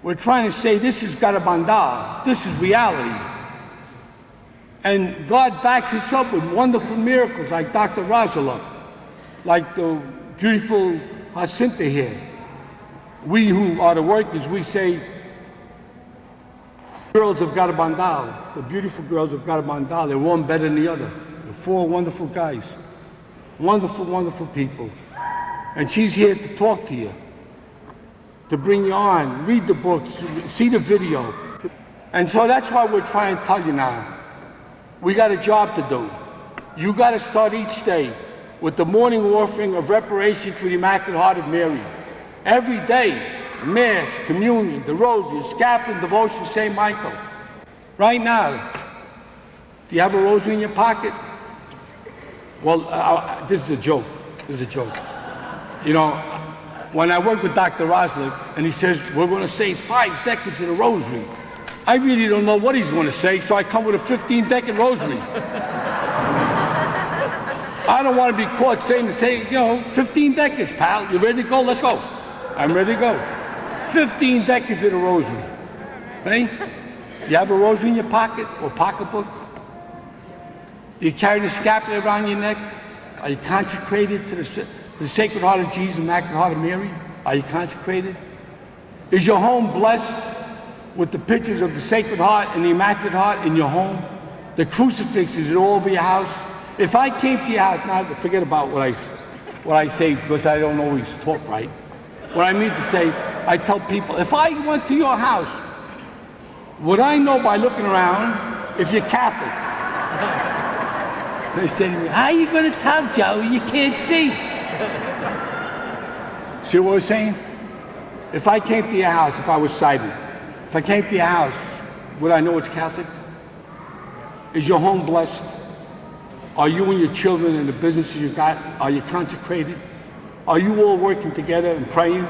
We're trying to say this is Garabandal, this is reality. And God backs us up with wonderful miracles like Dr. Rozeluk, like the beautiful Jacinta here. We who are the workers, we say, girls of Garabandal, the beautiful girls of Garabandal, they're one better than the other. They're four wonderful guys, wonderful, wonderful people. And she's here to talk to you, to bring you on, read the books, see the video. And so that's why we're trying to tell you now. We got a job to do. You got to start each day with the morning offering of reparation to the Immaculate Heart of Mary. Every day, Mass, Communion, the Rosary, Scapular, Devotion, St. Michael. Right now, do you have a rosary in your pocket? Well, this is a joke. This is a joke. You know, when I work with Dr. Rozeluk, and he says, we're going to say 5 decades in a rosary, I really don't know what he's going to say, so I come with a 15-decade rosary. I don't want to be caught saying, you know, 15 decades, pal. You ready to go? Let's go. I'm ready to go. 15 decades in a rosary. Hey? You have a rosary in your pocket or pocketbook? Do you carry the scapular around your neck? Are you consecrated to the Sacred Heart of Jesus, Immaculate Heart of Mary? Are you consecrated? Is your home blessed with the pictures of the Sacred Heart and the Immaculate Heart in your home? The crucifix, is it all over your house? If I came to your house, now forget about what I say because I don't always talk right. What I mean to say, I tell people, if I went to your house, would I know by looking around if you're Catholic? They say to me, how are you going to tell, Joey? You can't see. See what I'm saying? If I came to your house, if I was sighted, if I came to your house, would I know it's Catholic? Is your home blessed? Are you and your children and the businesses you got, are you consecrated? Are you all working together and praying?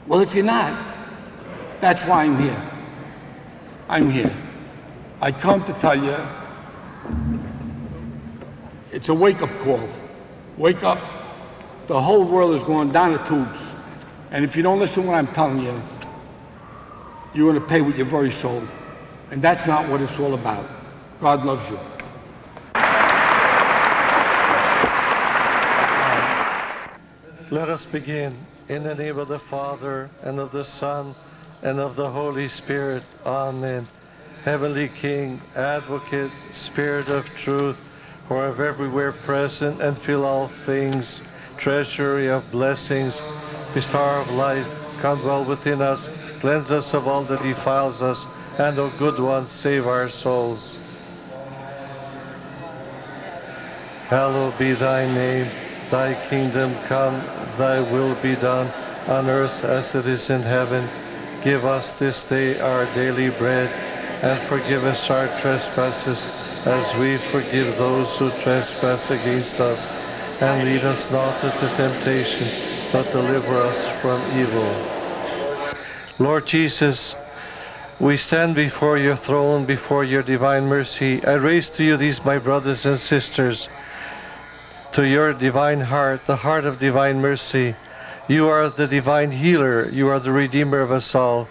Well, if you're not, that's why I'm here. I'm here. I come to tell you, it's a wake-up call. Wake up. The whole world is going down the tubes. And if you don't listen to what I'm telling you, you're going to pay with your very soul. And that's not what it's all about. God loves you. Let us begin in the name of the Father, and of the Son, and of the Holy Spirit. Amen. Heavenly King, Advocate, Spirit of truth, who are everywhere present and fill all things, treasury of blessings, star of life, come dwell within us, cleanse us of all that defiles us, and, O good one, save our souls. Hallowed be thy name. Thy kingdom come, thy will be done, on earth as it is in heaven. Give us this day our daily bread, and forgive us our trespasses, as we forgive those who trespass against us. And lead us not into temptation, but deliver us from evil. Lord Jesus, We stand before your throne, before your divine mercy. I raise to you these, my brothers and sisters, to your divine heart, the heart of divine mercy. You are the divine healer. You are the Redeemer of us all.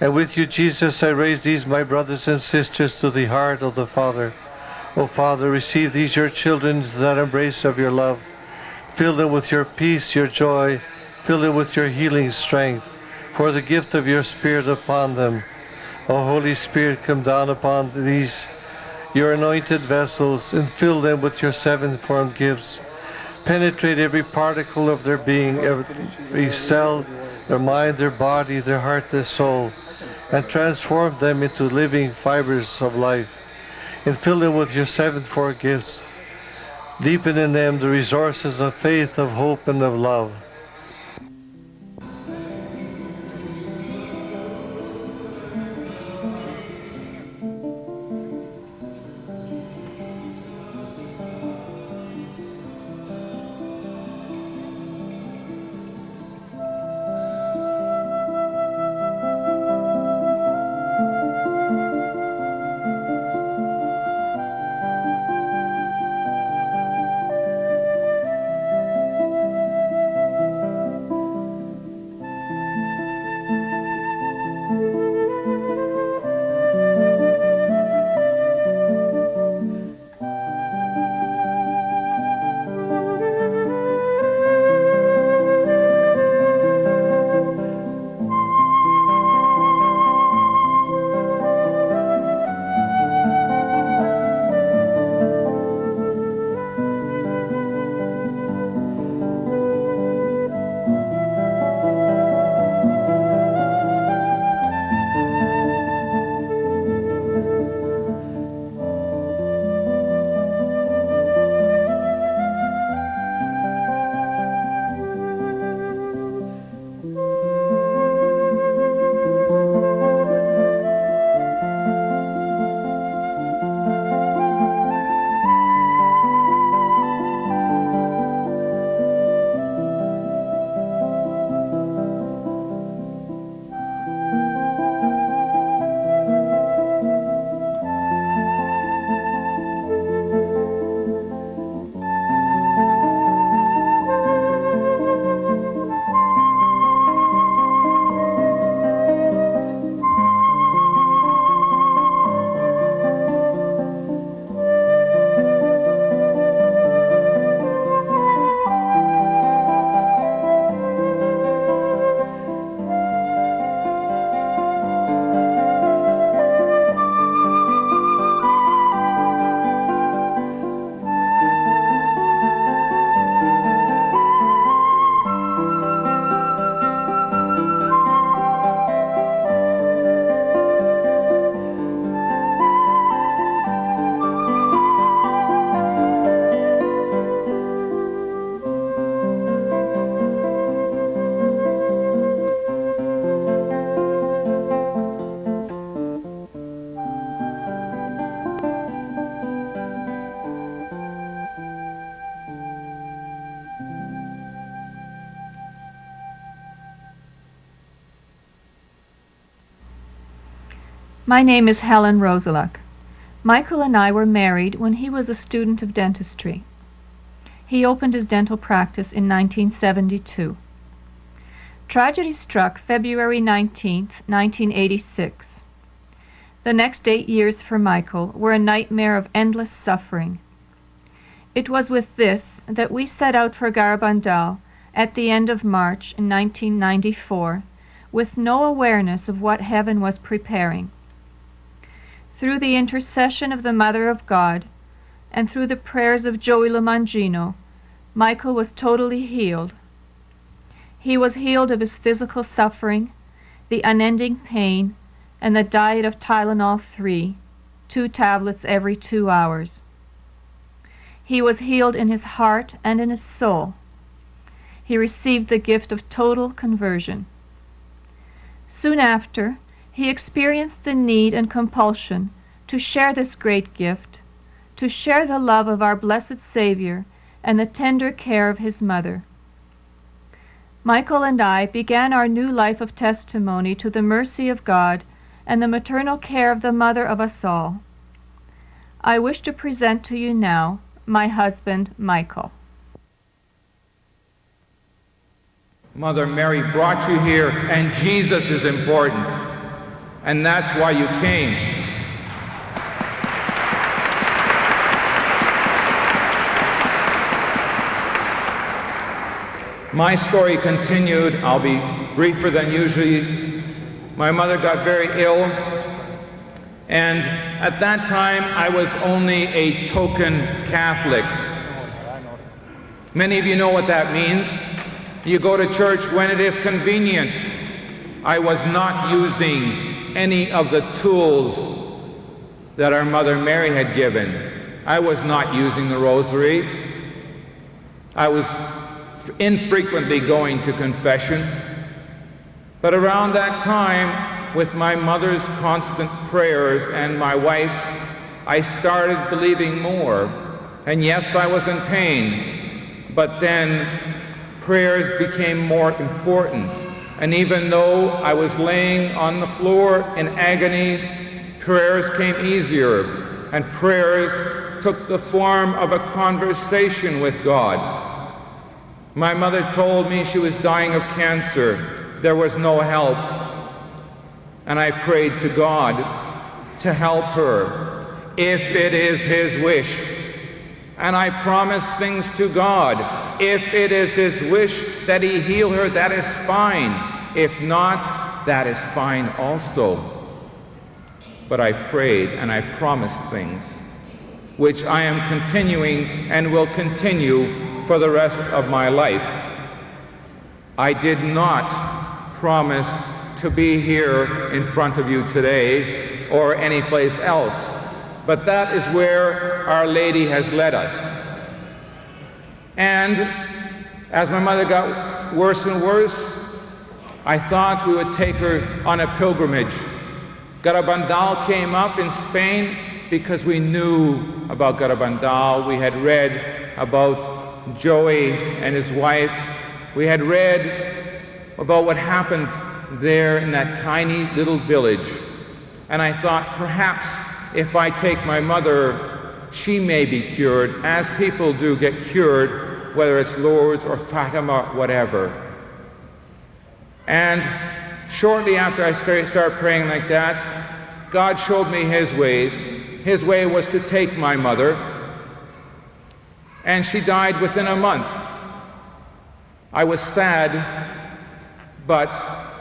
And with you, Jesus, I raise these, my brothers and sisters, to the heart of the Father. O Father, receive these, your children, into that embrace of your love. Fill them with your peace, your joy. Fill them with your healing strength. Pour the gift of your Spirit upon them. O Holy Spirit, come down upon these, your anointed vessels, and fill them with your sevenfold gifts. Penetrate every particle of their being, every cell, their mind, their body, their heart, their soul, and transform them into living fibers of life. And fill them with your sevenfold gifts. Deepen in them the resources of faith, of hope, and of love. My name is Helen Rozeluk. Michael and I were married when he was a student of dentistry. He opened his dental practice in 1972. Tragedy struck February 19, 1986. The next 8 years for Michael were a nightmare of endless suffering. It was with this that we set out for Garabandal at the end of March in 1994, with no awareness of what heaven was preparing. Through the intercession of the Mother of God and through the prayers of Joey Lomangino, Michael was totally healed. He was healed of his physical suffering, the unending pain, and the diet of Tylenol 3, 2 tablets every 2 hours. He was healed in his heart and in his soul. He received the gift of total conversion. Soon after, he experienced the need and compulsion to share this great gift, to share the love of our blessed Savior and the tender care of his mother. Michael and I began our new life of testimony to the mercy of God and the maternal care of the mother of us all, I wish to present to you now my husband, Michael. Mother Mary brought you here, and Jesus is important, and that's why you came. My story continued. I'll be briefer than usually. My mother got very ill, and at that time I was only a token Catholic. Many of you know what that means. You go to church when it is convenient. I was not using any of the tools that our Mother Mary had given. I was not using the rosary. I was infrequently going to confession. But around that time, with my mother's constant prayers and my wife's, I started believing more. And yes, I was in pain, but then prayers became more important. And even though I was laying on the floor in agony, prayers came easier, and prayers took the form of a conversation with God. My mother told me she was dying of cancer. There was no help. And I prayed to God to help her, if it is His wish. And I promised things to God. If it is His wish that He heal her, that is fine. If not, that is fine also. But I prayed and I promised things, which I am continuing and will continue for the rest of my life. I did not promise to be here in front of you today or anyplace else, but that is where Our Lady has led us. And as my mother got worse and worse, I thought we would take her on a pilgrimage. Garabandal came up in Spain because we knew about Garabandal. We had read about Joey and his wife. We had read about what happened there in that tiny little village. And I thought, perhaps if I take my mother, she may be cured, as people do get cured, whether it's Lourdes or Fatima, whatever. And shortly after I started praying like that, God showed me His ways. His way was to take my mother, and she died within a month. I was sad, but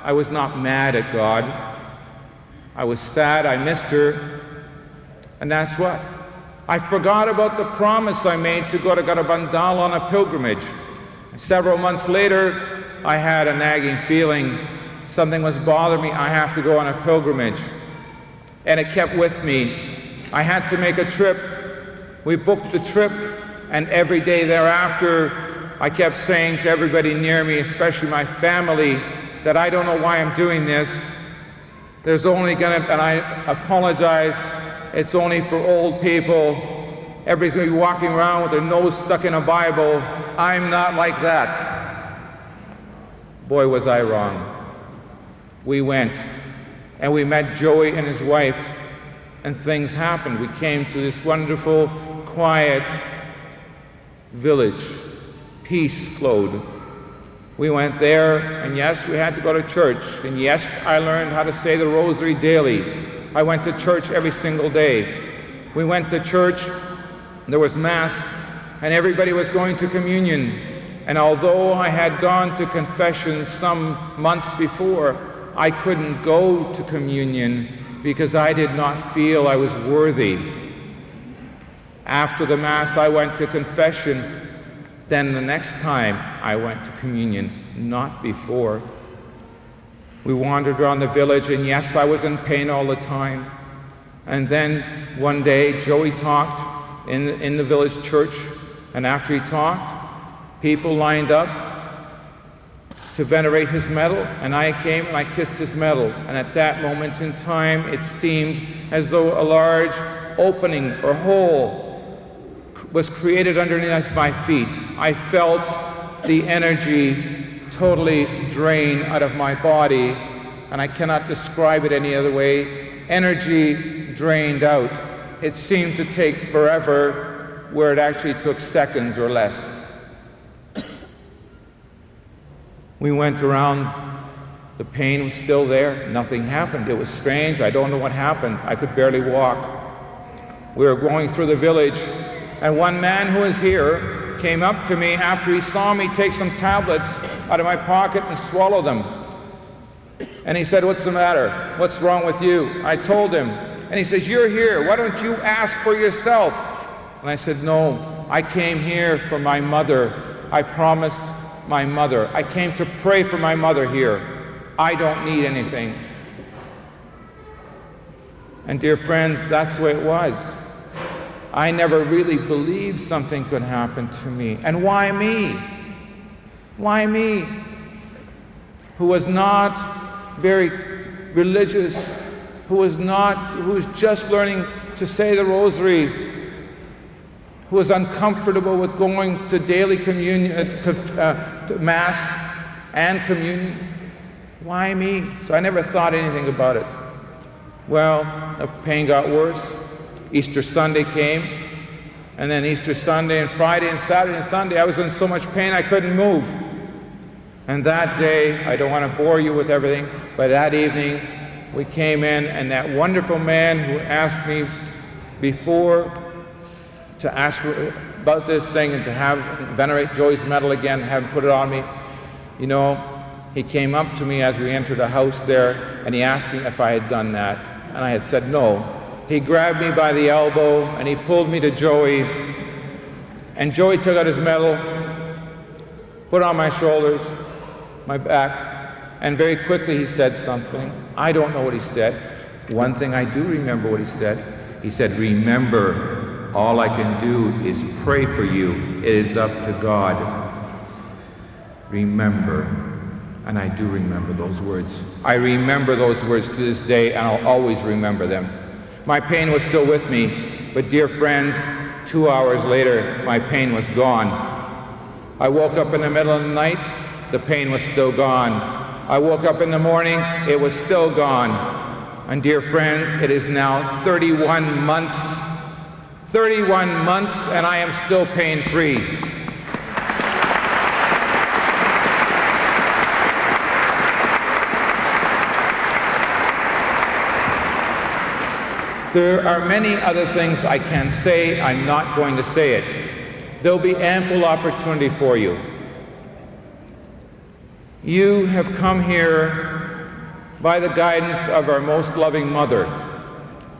I was not mad at God. I was sad, I missed her, and that's what. I forgot about the promise I made to go to Garabandal on a pilgrimage. Several months later, I had a nagging feeling something was bothering me. I have to go on a pilgrimage. And it kept with me. I had to make a trip. We booked the trip, and every day thereafter, I kept saying to everybody near me, especially my family, that I don't know why I'm doing this. There's only and I apologize, it's only for old people. Everybody's going to be walking around with their nose stuck in a Bible. I'm not like that. Boy, was I wrong. We went, and we met Joey and his wife, and things happened. We came to this wonderful, quiet village. Peace flowed. We went there, and yes, we had to go to church. And yes, I learned how to say the rosary daily. I went to church every single day. We went to church, there was Mass, and everybody was going to communion. And although I had gone to confession some months before, I couldn't go to communion because I did not feel I was worthy. After the Mass, I went to confession. Then the next time I went to communion, not before. We wandered around the village, and yes, I was in pain all the time. And then one day, Joey talked in the village church, and after he talked, people lined up to venerate his medal, and I came and I kissed his medal. And at that moment in time, it seemed as though a large opening or hole was created underneath my feet. I felt the energy totally drain out of my body, and I cannot describe it any other way, energy drained out. It seemed to take forever where it actually took seconds or less. We went around, the pain was still there, nothing happened. It was strange, I don't know what happened. I could barely walk. We were going through the village, and one man who was here came up to me after he saw me take some tablets out of my pocket and swallow them. And he said, "What's the matter? What's wrong with you?" I told him, and he says, "You're here, why don't you ask for yourself?" And I said, "No, I came here for my mother. I promised my mother. I came to pray for my mother here. I don't need anything." And dear friends, that's the way it was. I never really believed something could happen to me. And why me? Why me? Who was not very religious, who was just learning to say the rosary, who was uncomfortable with going to daily communion, to Mass and communion. Why me? So I never thought anything about it. Well, the pain got worse. Easter Sunday came, and then Easter Sunday and Friday and Saturday and Sunday, I was in so much pain I couldn't move. And that day, I don't want to bore you with everything, but that evening we came in, and that wonderful man who asked me before to ask about this thing and to have venerate Joey's medal again, have him put it on me, you know, he came up to me as we entered a house there, and he asked me if I had done that, and I had said no. He grabbed me by the elbow and he pulled me to Joey, and Joey took out his medal, put it on my shoulders, my back, and very quickly he said something. I don't know what he said. One thing I do remember what he said. He said, "Remember, all I can do is pray for you. It is up to God. Remember." And I do remember those words. I remember those words to this day, and I'll always remember them. My pain was still with me, but dear friends, 2 hours later, my pain was gone. I woke up in the middle of the night, the pain was still gone. I woke up in the morning, it was still gone. And dear friends, it is now 31 months, and I am still pain-free. There are many other things I can say. I'm not going to say it. There'll be ample opportunity for you. You have come here by the guidance of our most loving mother,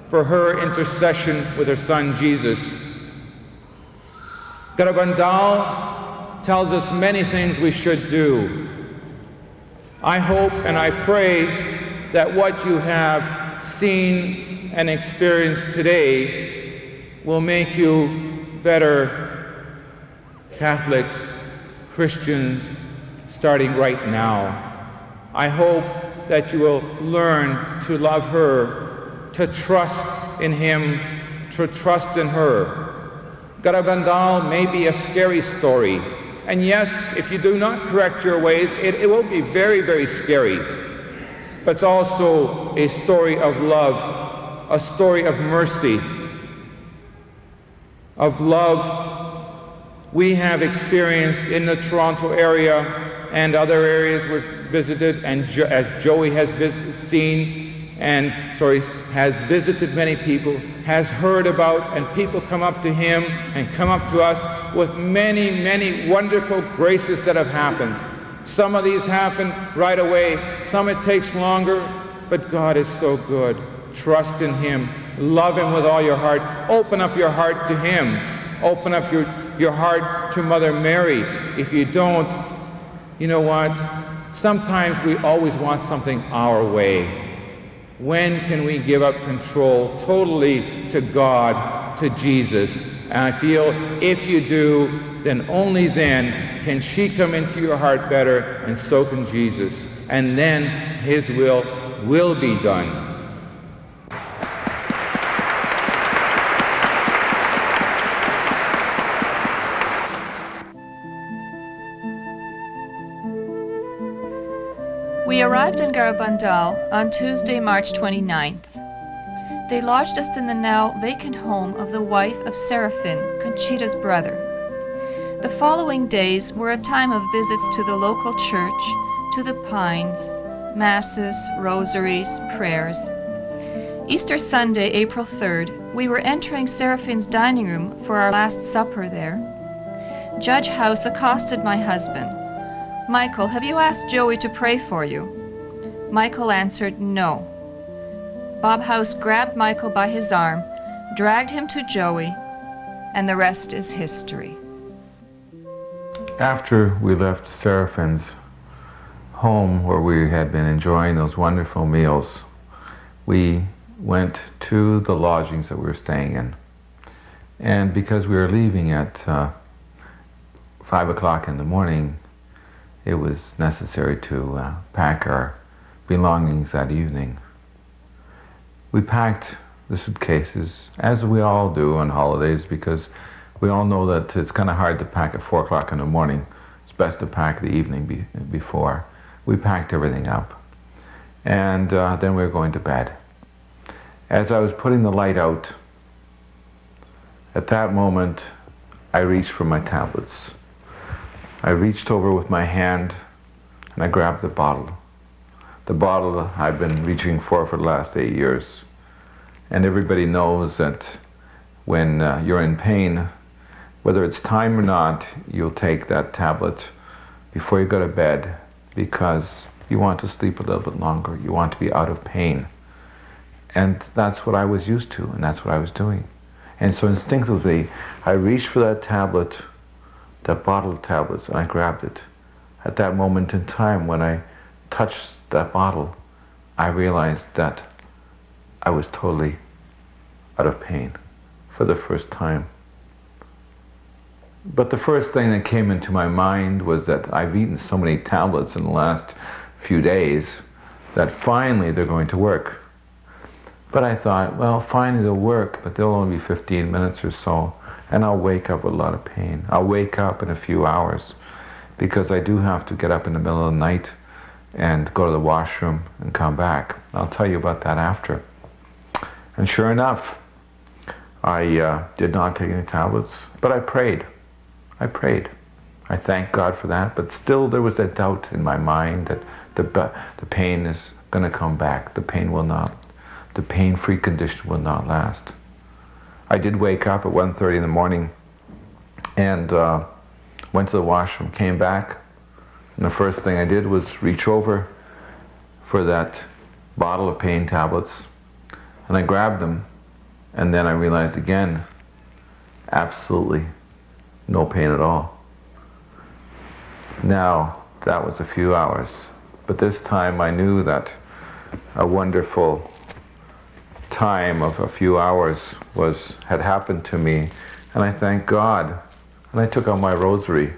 for her intercession with her son Jesus. Garabandal tells us many things we should do. I hope and I pray that what you have seen and experienced today will make you better Catholics, Christians, starting right now. I hope that you will learn to love her, to trust in him, to trust in her. Garabandal may be a scary story, and yes, if you do not correct your ways, it will be very, very scary. But it's also a story of love, a story of mercy, of love we have experienced in the Toronto area and other areas we've visited, and as Joey has has visited many people, has heard about, and people come up to him and come up to us with many, many wonderful graces that have happened. Some of these happen right away, some it takes longer, but God is so good. Trust in him. Love him with all your heart. Open up your heart to him. Open up your heart to Mother Mary. If you don't, you know what? Sometimes we always want something our way. When can we give up control totally to God, to Jesus? And I feel if you do, then only then can she come into your heart better, and so can Jesus. And then his will be done. We arrived in Garabandal on Tuesday, March 29th. They lodged us in the now vacant home of the wife of Seraphin, Conchita's brother. The following days were a time of visits to the local church, to the Pines, masses, rosaries, prayers. Easter Sunday, April 3rd, we were entering Seraphin's dining room for our Last Supper there. Judge House accosted my husband. "Michael, have you asked Joey to pray for you?" Michael answered, "No." Bob House grabbed Michael by his arm, dragged him to Joey, and the rest is history. After we left Seraphin's home where we had been enjoying those wonderful meals, we went to the lodgings that we were staying in. And because we were leaving at 5 o'clock in the morning, it was necessary to pack our belongings that evening. We packed the suitcases, as we all do on holidays, because we all know that it's kind of hard to pack at 4 o'clock in the morning. It's best to pack the evening before. We packed everything up, and then we were going to bed. As I was putting the light out, at that moment, I reached for my tablets. I reached over with my hand, and I grabbed the bottle. The bottle I've been reaching for the last 8 years. And everybody knows that when you're in pain, whether it's time or not, you'll take that tablet before you go to bed because you want to sleep a little bit longer. You want to be out of pain. And that's what I was used to, and that's what I was doing. And so instinctively, I reached for that tablet, that bottle of tablets, and I grabbed it. At that moment in time, when I touched that bottle, I realized that I was totally out of pain for the first time. But the first thing that came into my mind was that I've eaten so many tablets in the last few days that finally they're going to work. But I thought, well, finally they'll work, but they'll only be 15 minutes or so, and I'll wake up with a lot of pain. I'll wake up in a few hours because I do have to get up in the middle of the night and go to the washroom and come back. I'll tell you about that after. And sure enough, I did not take any tablets, but I prayed. I prayed. I thank God for that, but still there was that doubt in my mind that the pain is going to come back. The pain will not. The pain-free condition will not last. I did wake up at 1:30 in the morning and went to the washroom, came back, and the first thing I did was reach over for that bottle of pain tablets, and I grabbed them, and then I realized again, absolutely no pain at all. Now, that was a few hours, but this time I knew that a wonderful time of a few hours had happened to me, and I thank God. And I took out my rosary,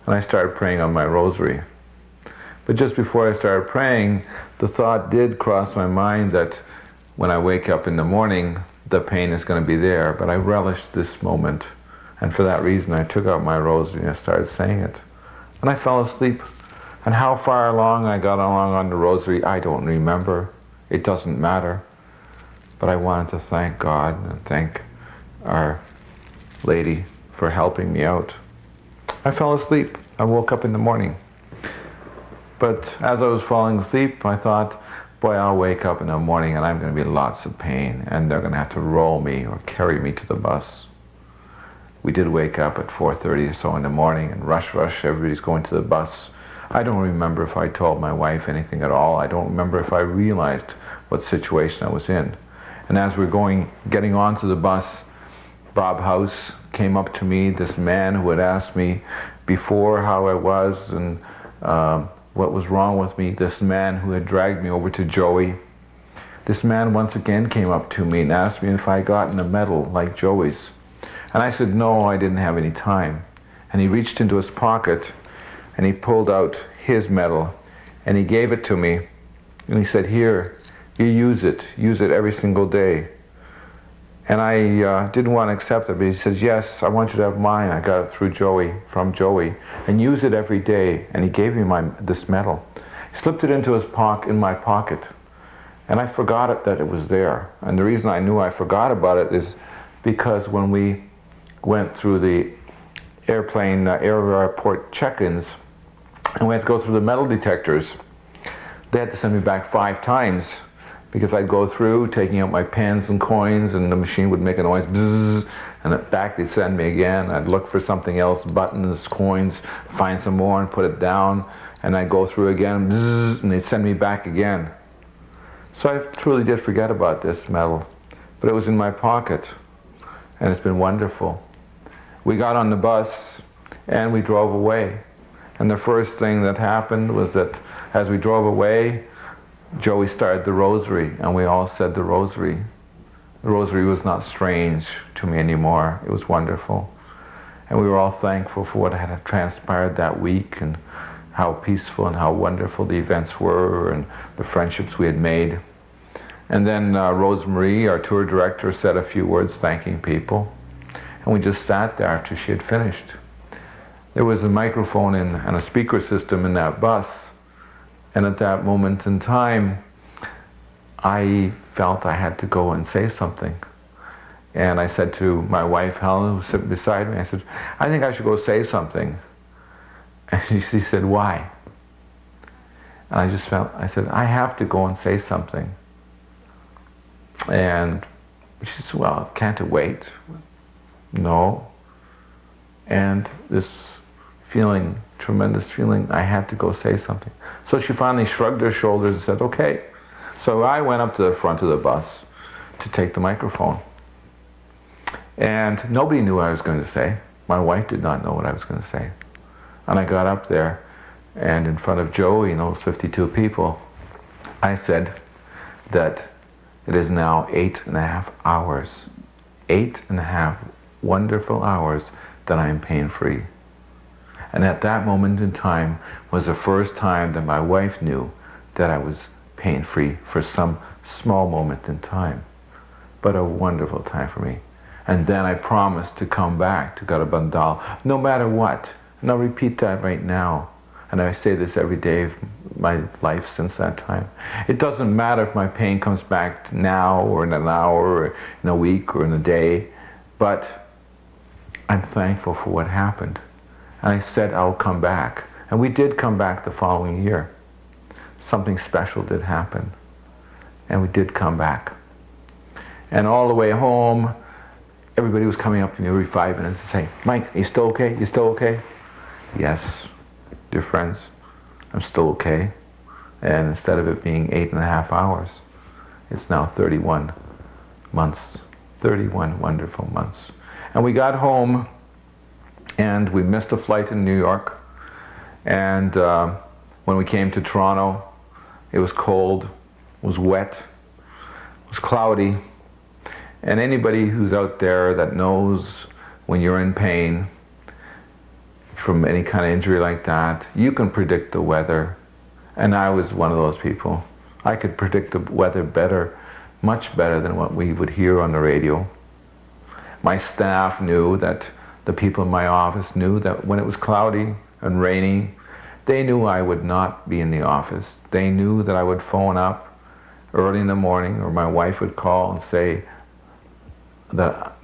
and I started praying on my rosary. But just before I started praying, the thought did cross my mind that when I wake up in the morning, the pain is going to be there. But I relished this moment, and for that reason, I took out my rosary and I started saying it. And I fell asleep. And how far along I got along on the rosary, I don't remember. It doesn't matter. But I wanted to thank God and thank Our Lady for helping me out. I fell asleep. I woke up in the morning. But as I was falling asleep, I thought, boy, I'll wake up in the morning and I'm going to be in lots of pain, and they're going to have to roll me or carry me to the bus. We did wake up at 4:30 or so in the morning, and rush, everybody's going to the bus. I don't remember if I told my wife anything at all. I don't remember if I realized what situation I was in. And as we're getting onto the bus, Bob House came up to me, this man who had asked me before how I was and what was wrong with me, this man who had dragged me over to Joey. This man once again came up to me and asked me if I had gotten a medal like Joey's. And I said, no, I didn't have any time. And he reached into his pocket and he pulled out his medal and he gave it to me. And he said, here, you use it every single day. And I didn't want to accept it, but he says, yes, I want you to have mine. I got it from Joey, and use it every day. And he gave me this medal. Slipped it into in my pocket. And I forgot it, that it was there. And the reason I knew I forgot about it is because when we went through the airport check-ins, and we had to go through the metal detectors, they had to send me back 5 times, because I'd go through taking out my pens and coins, and the machine would make a noise, bzzz, and back they'd send me again. I'd look for something else, buttons, coins, find some more and put it down, and I'd go through again, bzzz, and they'd send me back again. So I truly did forget about this medal, but it was in my pocket, and it's been wonderful. We got on the bus, and we drove away. And the first thing that happened was that as we drove away, Joey started the rosary, and we all said the rosary. The rosary was not strange to me anymore. It was wonderful. And we were all thankful for what had transpired that week, and how peaceful and how wonderful the events were, and the friendships we had made. And then Rosemarie, our tour director, said a few words thanking people. And we just sat there after she had finished. There was a microphone and a speaker system in that bus. And at that moment in time, I felt I had to go and say something. And I said to my wife, Helen, who was sitting beside me, I said, I think I should go say something. And she said, why? And I said, I have to go and say something. And she said, well, can't it wait? No. And this feeling, tremendous feeling, I had to go say something. So she finally shrugged her shoulders and said, okay. So I went up to the front of the bus to take the microphone. And nobody knew what I was going to say. My wife did not know what I was going to say. And I got up there, and in front of Joey and those 52 people, I said that it is now 8.5 hours, 8.5 wonderful hours that I am pain-free. And at that moment in time was the first time that my wife knew that I was pain-free for some small moment in time, but a wonderful time for me. And then I promised to come back to Garabandal, no matter what. And I'll repeat that right now. And I say this every day of my life since that time. It doesn't matter if my pain comes back now or in an hour or in a week or in a day, but I'm thankful for what happened. And I said I'll come back. And we did come back the following year. Something special did happen. And we did come back. And all the way home, everybody was coming up to me every 5 minutes and saying, Mike, are you still okay? You still okay? Yes, dear friends, I'm still okay. And instead of it being 8.5 hours, it's now 31 months, 31 wonderful months. And we got home, and we missed a flight in New York. And when we came to Toronto, it was cold, it was wet, it was cloudy. And anybody who's out there that knows when you're in pain from any kind of injury like that, you can predict the weather. And I was one of those people. I could predict the weather better, much better than what we would hear on the radio. My staff knew that, the people in my office knew that when it was cloudy and rainy, they knew I would not be in the office. They knew that I would phone up early in the morning, or my wife would call and say that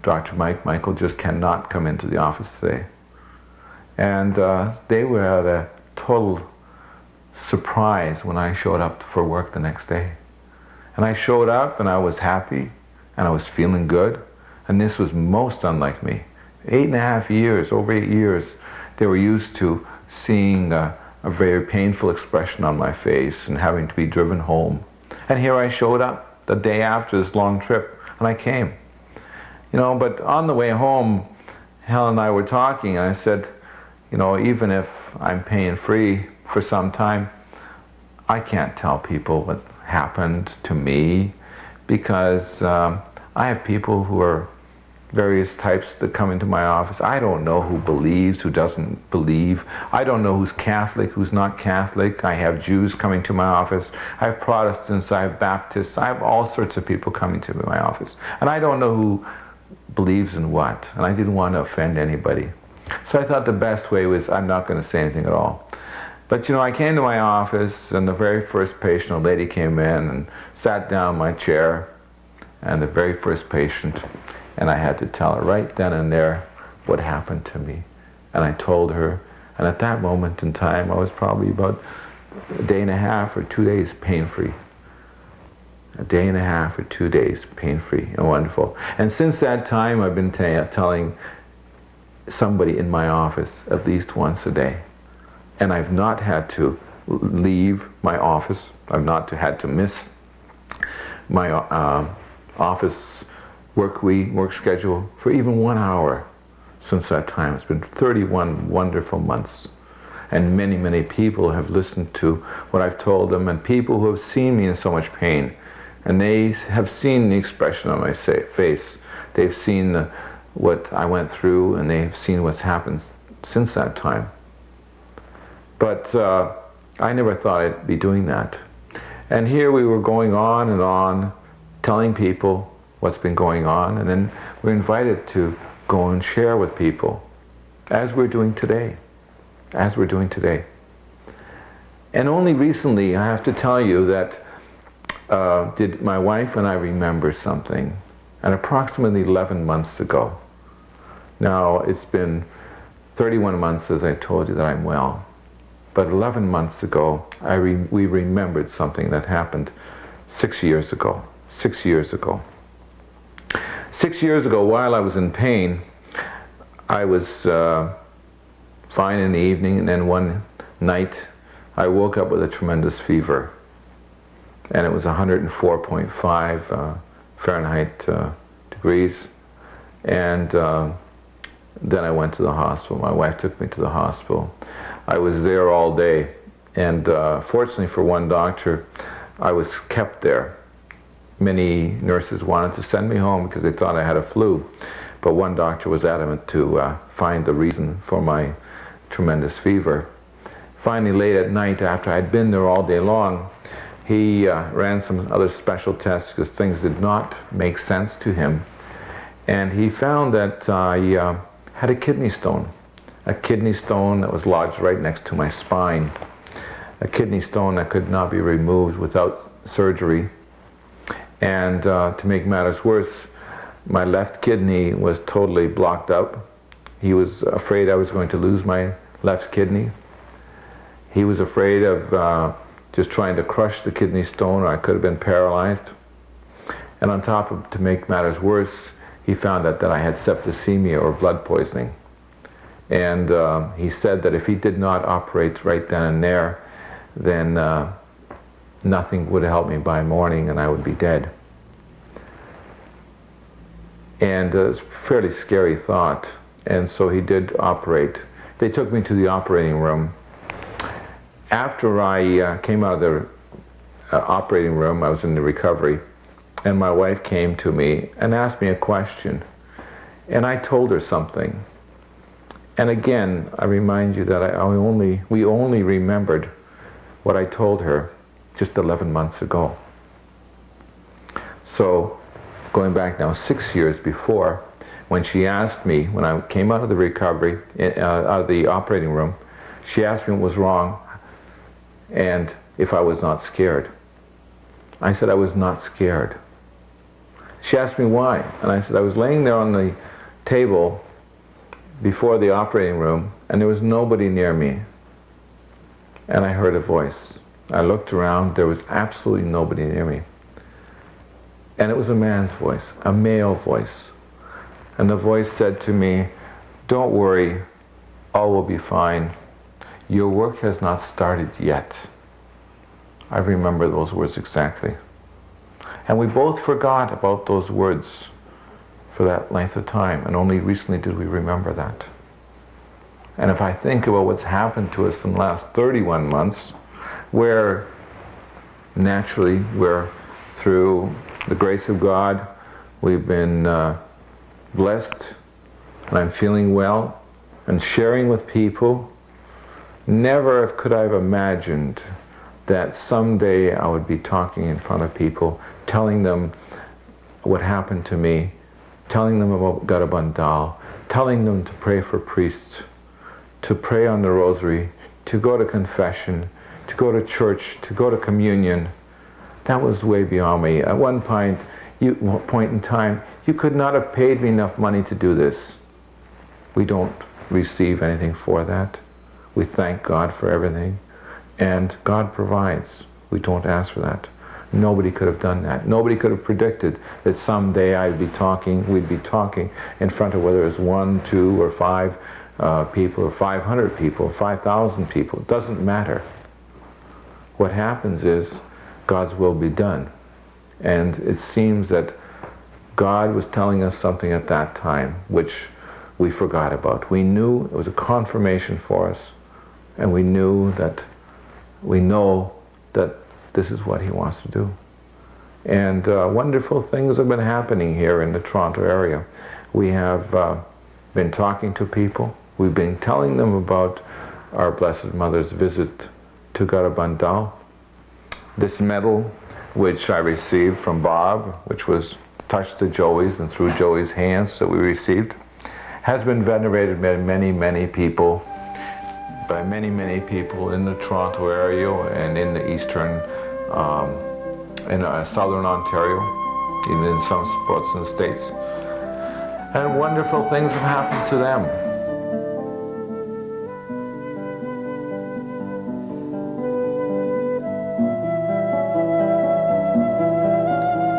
Dr. Michael just cannot come into the office today. And they were at a total surprise when I showed up for work the next day. And I showed up and I was happy and I was feeling good. And this was most unlike me. 8.5 years, over 8 years, they were used to seeing a very painful expression on my face and having to be driven home. And here I showed up the day after this long trip, and I came. You know, but on the way home, Helen and I were talking, and I said, you know, even if I'm pain-free for some time, I can't tell people what happened to me, because I have people who are various types that come into my office. I don't know who believes, who doesn't believe. I don't know who's Catholic, who's not Catholic. I have Jews coming to my office. I have Protestants, I have Baptists. I have all sorts of people coming to my office. And I don't know who believes in what. And I didn't want to offend anybody. So I thought the best way was I'm not going to say anything at all. But I came to my office, and the very first patient, a lady came in and sat down in my chair, and the very first patient, and I had to tell her right then and there what happened to me. And I told her, and at that moment in time, I was probably about a day and a half or 2 days pain-free. A day and a half or 2 days pain-free and wonderful. And since that time, I've been telling somebody in my office at least once a day. And I've not had to leave my office. I've not had to miss my office work schedule for even 1 hour since that time. It's been 31 wonderful months. And many, many people have listened to what I've told them, and people who have seen me in so much pain. And they have seen the expression on my face. They've seen what I went through, and they've seen what's happened since that time. But I never thought I'd be doing that. And here we were going on and on, telling people what's been going on, and then we're invited to go and share with people, as we're doing today. As we're doing today. And only recently, I have to tell you that did my wife and I remember something, and approximately 11 months ago. Now, it's been 31 months, as I told you, that I'm well. But 11 months ago, we remembered something that happened 6 years ago. 6 years ago. 6 years ago, while I was in pain, I was fine in the evening, and then one night, I woke up with a tremendous fever. And it was 104.5 Fahrenheit degrees. And then I went to the hospital. My wife took me to the hospital. I was there all day. And fortunately for one doctor, I was kept there. Many nurses wanted to send me home because they thought I had a flu. But one doctor was adamant to find the reason for my tremendous fever. Finally, late at night, after I'd been there all day long, he ran some other special tests because things did not make sense to him. And he found that I had a kidney stone that was lodged right next to my spine. A kidney stone that could not be removed without surgery. And to make matters worse, my left kidney was totally blocked up. He was afraid I was going to lose my left kidney. He was afraid of just trying to crush the kidney stone, or I could have been paralyzed. And on top of, to make matters worse, he found out that I had septicemia, or blood poisoning. And he said that if he did not operate right then and there, then nothing would help me by morning and I would be dead. And it's a fairly scary thought. And so he did operate. They took me to the operating room. After I came out of the operating room, I was in the recovery, and my wife came to me and asked me a question. And I told her something. And again, I remind you that we only remembered what I told her just 11 months ago. So, going back now 6 years before, when she asked me, when I came out of the recovery, out of the operating room, she asked me what was wrong and if I was not scared. I said I was not scared. She asked me why, and I said I was laying there on the table before the operating room, and there was nobody near me. And I heard a voice. I looked around, there was absolutely nobody near me. And it was a man's voice, a male voice. And the voice said to me, "Don't worry, all will be fine. Your work has not started yet." I remember those words exactly. And we both forgot about those words for that length of time, and only recently did we remember that. And if I think about what's happened to us in the last 31 months, where naturally we're, through the grace of God, we've been blessed, and I'm feeling well, and sharing with people. Never could I have imagined that someday I would be talking in front of people, telling them what happened to me, telling them about Garabandal, telling them to pray for priests, to pray on the rosary, to go to confession, to go to church, to go to communion, that was way beyond me. At one point in time, you could not have paid me enough money to do this. We don't receive anything for that. We thank God for everything, and God provides. We don't ask for that. Nobody could have done that. Nobody could have predicted that someday we'd be talking in front of whether it's 1, 2, or 5 people, or 500 people, 5,000 people. It doesn't matter. What happens is God's will be done. And it seems that God was telling us something at that time which we forgot about. We knew it was a confirmation for us, and we know that this is what he wants to do. And wonderful things have been happening here in the Toronto area. We have been talking to people. We've been telling them about our Blessed Mother's visit to Garabandal. This medal, which I received from Bob, which was touched to Joey's and through Joey's hands that we received, has been venerated by many, many people in the Toronto area and in the eastern, in southern Ontario, even in some spots in the States. And wonderful things have happened to them.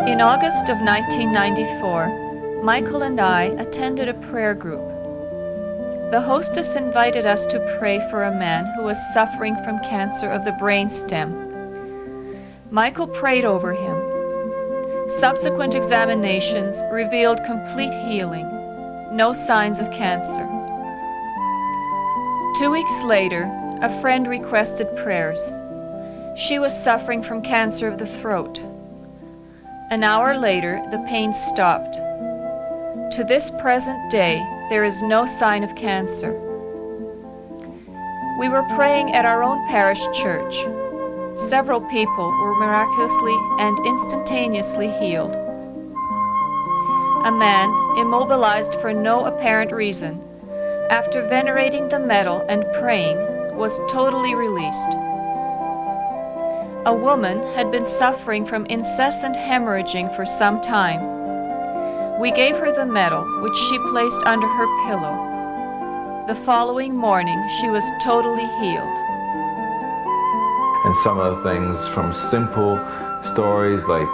In August of 1994, Michael and I attended a prayer group. The hostess invited us to pray for a man who was suffering from cancer of the brainstem. Michael prayed over him. Subsequent examinations revealed complete healing, no signs of cancer. 2 weeks later, a friend requested prayers. She was suffering from cancer of the throat. An hour later, the pain stopped. To this present day, there is no sign of cancer. We were praying at our own parish church. Several people were miraculously and instantaneously healed. A man, immobilized for no apparent reason, after venerating the medal and praying, was totally released. A woman had been suffering from incessant hemorrhaging for some time. We gave her the medal, which she placed under her pillow. The following morning, she was totally healed. And some of the things from simple stories, like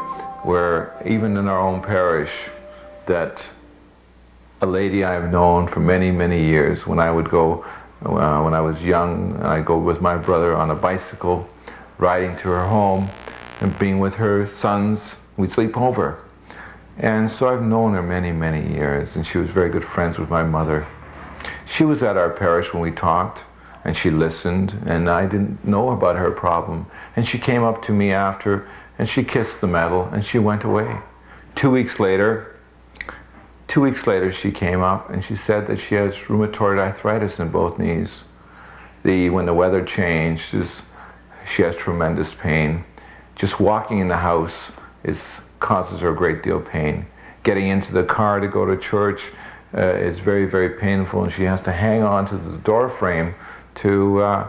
where even in our own parish, that a lady I've known for many, many years, when I would go, when I was young, I'd go with my brother on a bicycle, riding to her home and being with her sons. We'd sleep over. And so I've known her many, many years, and she was very good friends with my mother. She was at our parish when we talked, and she listened, and I didn't know about her problem. And she came up to me after, and she kissed the medal, and she went away. 2 weeks later, she came up, and she said that she has rheumatoid arthritis in both knees. When the weather changed, she has tremendous pain. Just walking in the house causes her a great deal of pain. Getting into the car to go to church is very, very painful, and she has to hang on to the door frame to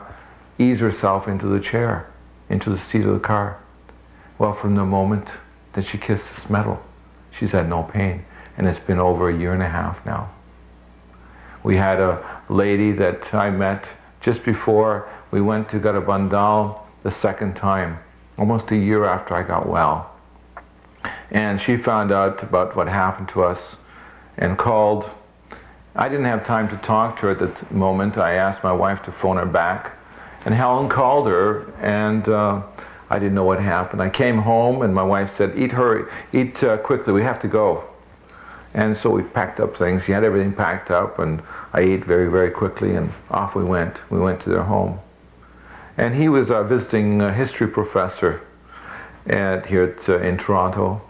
ease herself into the chair, into the seat of the car. Well, from the moment that she kissed this medal, she's had no pain, and it's been over 1.5 years now. We had a lady that I met just before we went to Garabandal the second time, almost a year after I got well. And she found out about what happened to us and called. I didn't have time to talk to her at the moment. I asked my wife to phone her back, and Helen called her, and I didn't know what happened. I came home, and my wife said, eat quickly, we have to go. And so we packed up things. She had everything packed up, and I ate very, very quickly, and off we went. We went to their home. And he was a visiting history professor here in Toronto,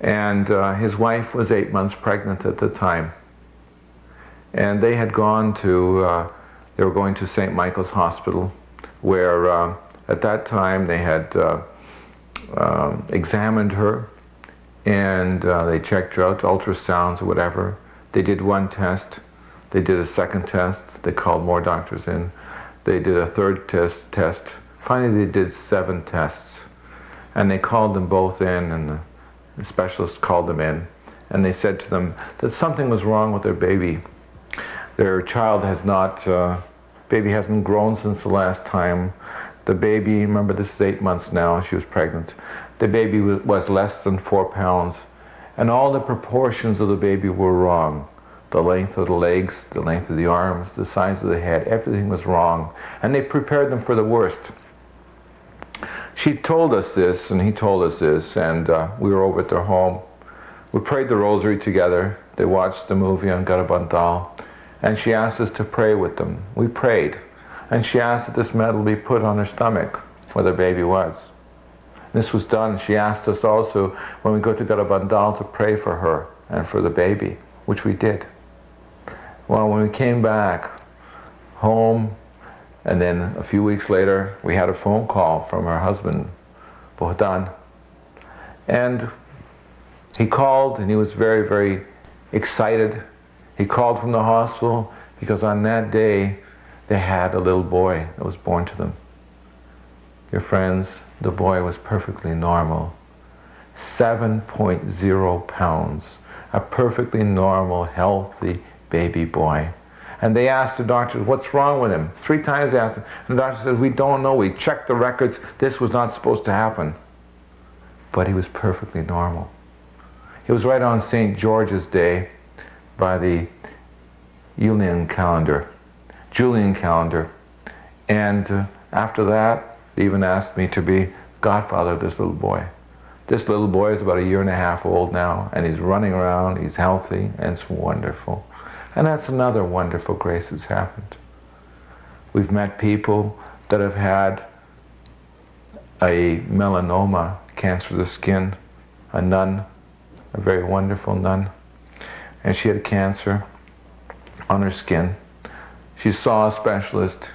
and his wife was 8 months pregnant at the time. And they had gone to, they were going to St. Michael's Hospital, where at that time they had examined her, and they checked her out, ultrasounds or whatever. They did one test, they did a second test, they called more doctors in. They did a third test. Finally, they did 7 tests. And they called them both in, and the specialist called them in. And they said to them that something was wrong with their baby. Their child has not, baby hasn't grown since the last time. The baby, remember this is 8 months now, she was pregnant. The baby was less than 4 pounds. And all the proportions of the baby were wrong. The length of the legs, the length of the arms, the size of the head, everything was wrong. And they prepared them for the worst. She told us this, and he told us this, and we were over at their home. We prayed the rosary together. They watched the movie on Garabandal, and she asked us to pray with them. We prayed, and she asked that this medal be put on her stomach where the baby was. This was done. She asked us also, when we go to Garabandal, to pray for her and for the baby, which we did. Well, when we came back home, and then a few weeks later, we had a phone call from her husband, Bohdan. And he called, and he was very, very excited. He called from the hospital because on that day, they had a little boy that was born to them. Your friends, the boy was perfectly normal. 7.0 pounds. A perfectly normal, healthy baby boy. And they asked the doctor, what's wrong with him? 3 times they asked him. And the doctor said, we don't know. We checked the records. This was not supposed to happen. But he was perfectly normal. It was right on St. George's Day by the Julian calendar. And after that, they even asked me to be godfather of this little boy. This little boy is about 1.5 years old now, and he's running around, he's healthy, and it's wonderful. And that's another wonderful grace that's happened. We've met people that have had a melanoma, cancer of the skin, a nun, a very wonderful nun, and she had cancer on her skin. She saw a specialist.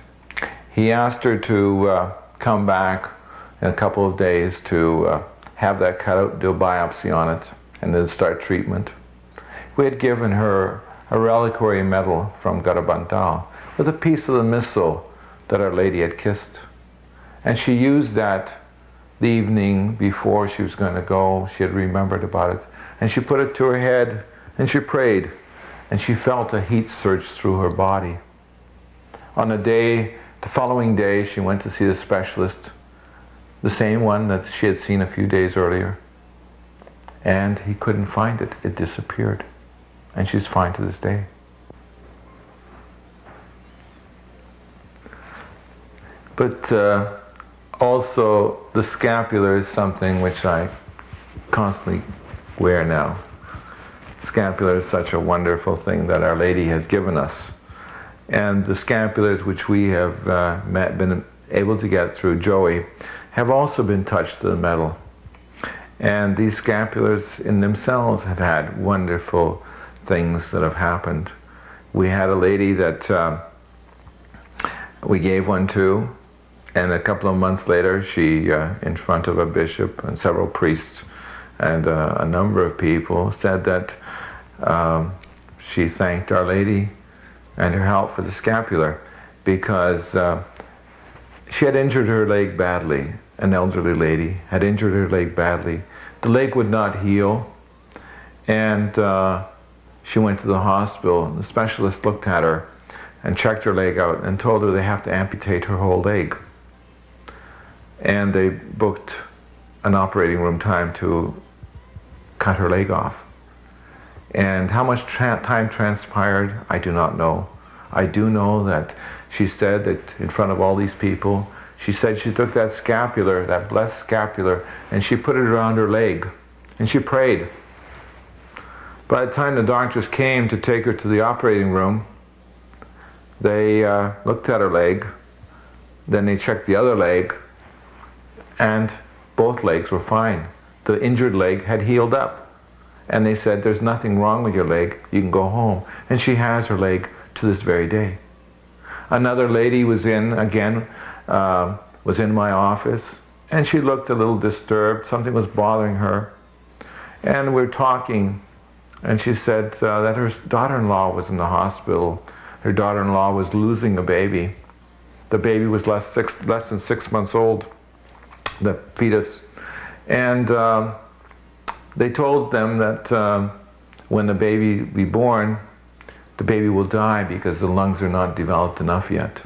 He asked her to come back in a couple of days to have that cut out, do a biopsy on it, and then start treatment. We had given her a reliquary medal from Garabandal with a piece of the missal that Our Lady had kissed. And she used that the evening before she was going to go. She had remembered about it. And she put it to her head, and she prayed. And she felt a heat surge through her body. On the following day, she went to see the specialist, the same one that she had seen a few days earlier. And he couldn't find it. It disappeared. And she's fine to this day. But also, the scapular is something which I constantly wear now. Scapular is such a wonderful thing that Our Lady has given us. And the scapulars which we have been able to get through Joey have also been touched to the metal. And these scapulars in themselves have had wonderful things that have happened. We had a lady that we gave one to, and a couple of months later she, in front of a bishop and several priests and a number of people, said that she thanked Our Lady and her help for the scapular because she had injured her leg badly. An elderly lady had injured her leg badly. The leg would not heal, and she went to the hospital. The specialist looked at her and checked her leg out and told her they have to amputate her whole leg. And they booked an operating room time to cut her leg off. And how much time transpired, I do not know. I do know that she said that in front of all these people, she said she took that scapular, that blessed scapular, and she put it around her leg, and she prayed. By the time the doctors came to take her to the operating room, they looked at her leg, then they checked the other leg, and both legs were fine. The injured leg had healed up. And they said, there's nothing wrong with your leg, you can go home. And she has her leg to this very day. Another lady was in my office, and she looked a little disturbed. Something was bothering her. And we were talking, and she said that her daughter-in-law was in the hospital. Her daughter-in-law was losing a baby. The baby was less than 6 months old, the fetus. And they told them that when the baby be born, the baby will die because the lungs are not developed enough yet.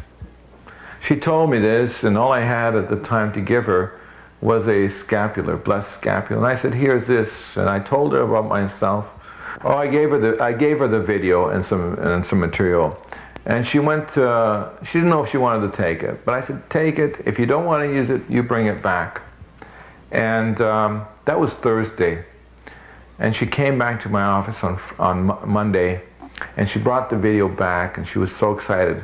She told me this, and all I had at the time to give her was a scapular, blessed scapular. And I said, here's this. And I told her about myself. Oh, I gave her the video and some material. And she went, she didn't know if she wanted to take it. But I said, take it. If you don't want to use it, you bring it back. And that was Thursday. And she came back to my office on Monday, and she brought the video back, and she was so excited.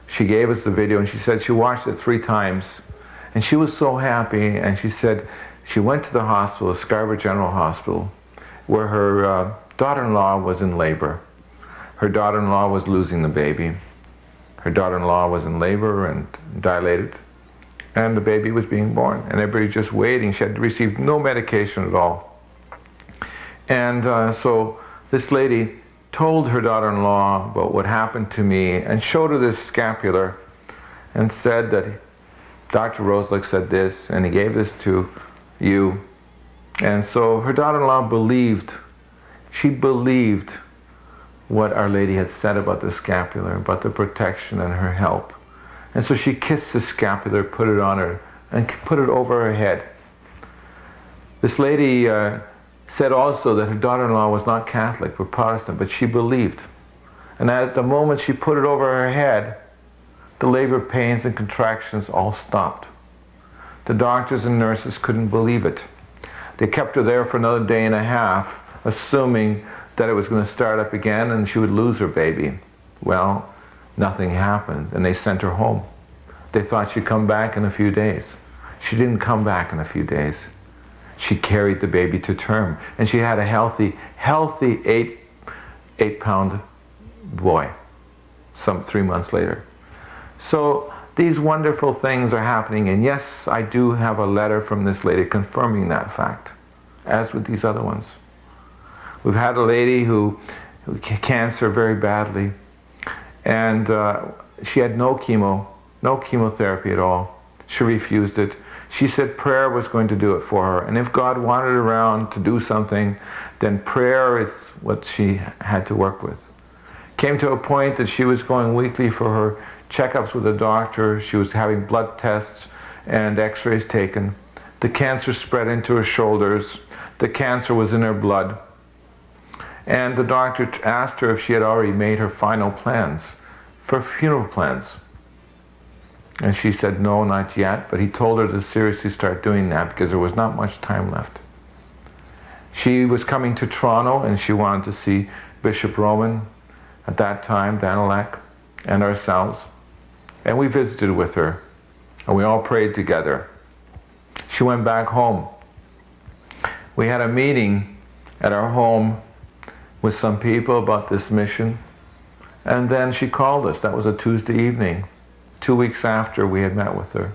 She gave us the video, and she said she watched it 3 times. And she was so happy, and she said she went to the hospital, the Scarborough General Hospital, where her daughter-in-law was in labor. Her daughter-in-law was losing the baby. Her daughter-in-law was in labor and dilated, and the baby was being born, and everybody was just waiting. She had received no medication at all. And so this lady told her daughter-in-law about what happened to me and showed her this scapular and said that Dr. Rozeluk said this, and he gave this to you. And so her daughter-in-law believed, she believed what Our Lady had said about the scapular, about the protection and her help. And so she kissed the scapular, put it on her, and put it over her head. This lady said also that her daughter-in-law was not Catholic, but Protestant, but she believed. And at the moment she put it over her head, the labor pains and contractions all stopped. The doctors and nurses couldn't believe it. They kept her there for another day and a half, assuming that it was going to start up again and she would lose her baby. Well, nothing happened, and they sent her home. They thought she'd come back in a few days. She didn't come back in a few days. She carried the baby to term, and she had a healthy 8-pound boy, some 3 months later. So these wonderful things are happening, and yes, I do have a letter from this lady confirming that fact, as with these other ones. We've had a lady who cancer very badly, and she had no chemotherapy at all. She refused it. She said prayer was going to do it for her, and if God wanted her around to do something, then prayer is what she had to work with. Came to a point that she was going weekly for her checkups with a doctor. She was having blood tests and x-rays taken. The cancer spread into her shoulders. The cancer was in her blood. And the doctor asked her if she had already made her final plans for funeral plans. And she said no, not yet, but he told her to seriously start doing that because there was not much time left. She was coming to Toronto, and she wanted to see Bishop Roman at that time, Danilek, and ourselves. And we visited with her, and we all prayed together. She went back home. We had a meeting at our home with some people about this mission, and then she called us. That was a Tuesday evening, 2 weeks after we had met with her.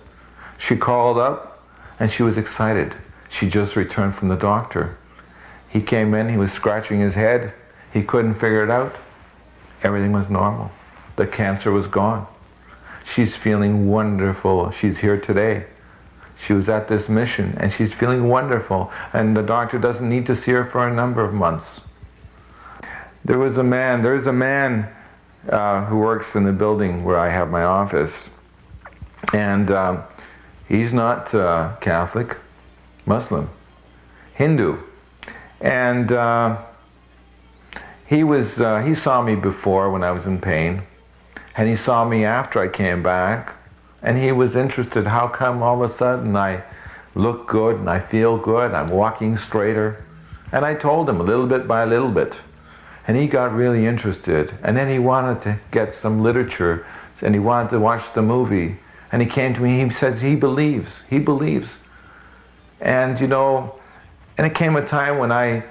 She called up, and she was excited. She just returned from the doctor. He came in, he was scratching his head. He couldn't figure it out. Everything was normal. The cancer was gone. She's feeling wonderful. She's here today. She was at this mission, and she's feeling wonderful, and the doctor doesn't need to see her for a number of months. There's a man who works in the building where I have my office, and he's not Catholic, Muslim, Hindu, and he saw me before when I was in pain, and he saw me after I came back, and he was interested. How come all of a sudden I look good and I feel good, I'm walking straighter? And I told him a little bit by a little bit. And he got really interested, and then he wanted to get some literature, and he wanted to watch the movie. And he came to me, he says he believes. And and it came a time when I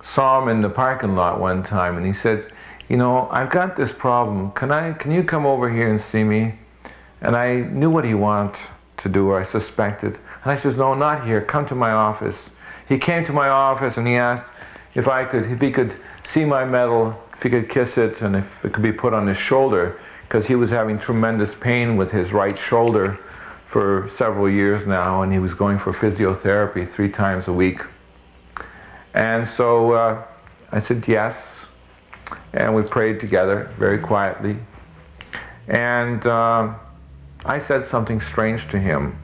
saw him in the parking lot one time, and he said, I've got this problem, can you come over here and see me? And I knew what he wanted to do, or I suspected. And I said, no, not here, come to my office. He came to my office and he asked if he could see my medal, if he could kiss it, and if it could be put on his shoulder, because he was having tremendous pain with his right shoulder for several years now, and he was going for physiotherapy 3 times a week. And so I said yes, and we prayed together very quietly. And I said something strange to him.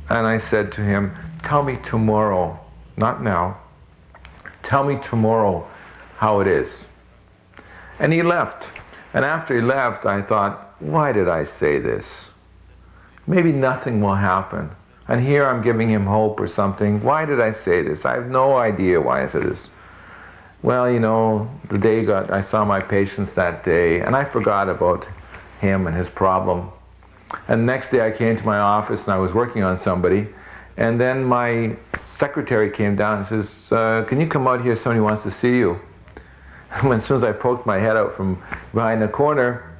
And I said to him, tell me tomorrow, not now, tell me tomorrow how it is. And he left. And after he left, I thought, why did I say this? Maybe nothing will happen. And here I'm giving him hope or something. Why did I say this? I have no idea why I said this. Well, you know, the day I saw my patients that day, and I forgot about him and his problem. And the next day I came to my office and I was working on somebody, and then my secretary came down and says, can you come out here, somebody wants to see you. And as soon as I poked my head out from behind the corner,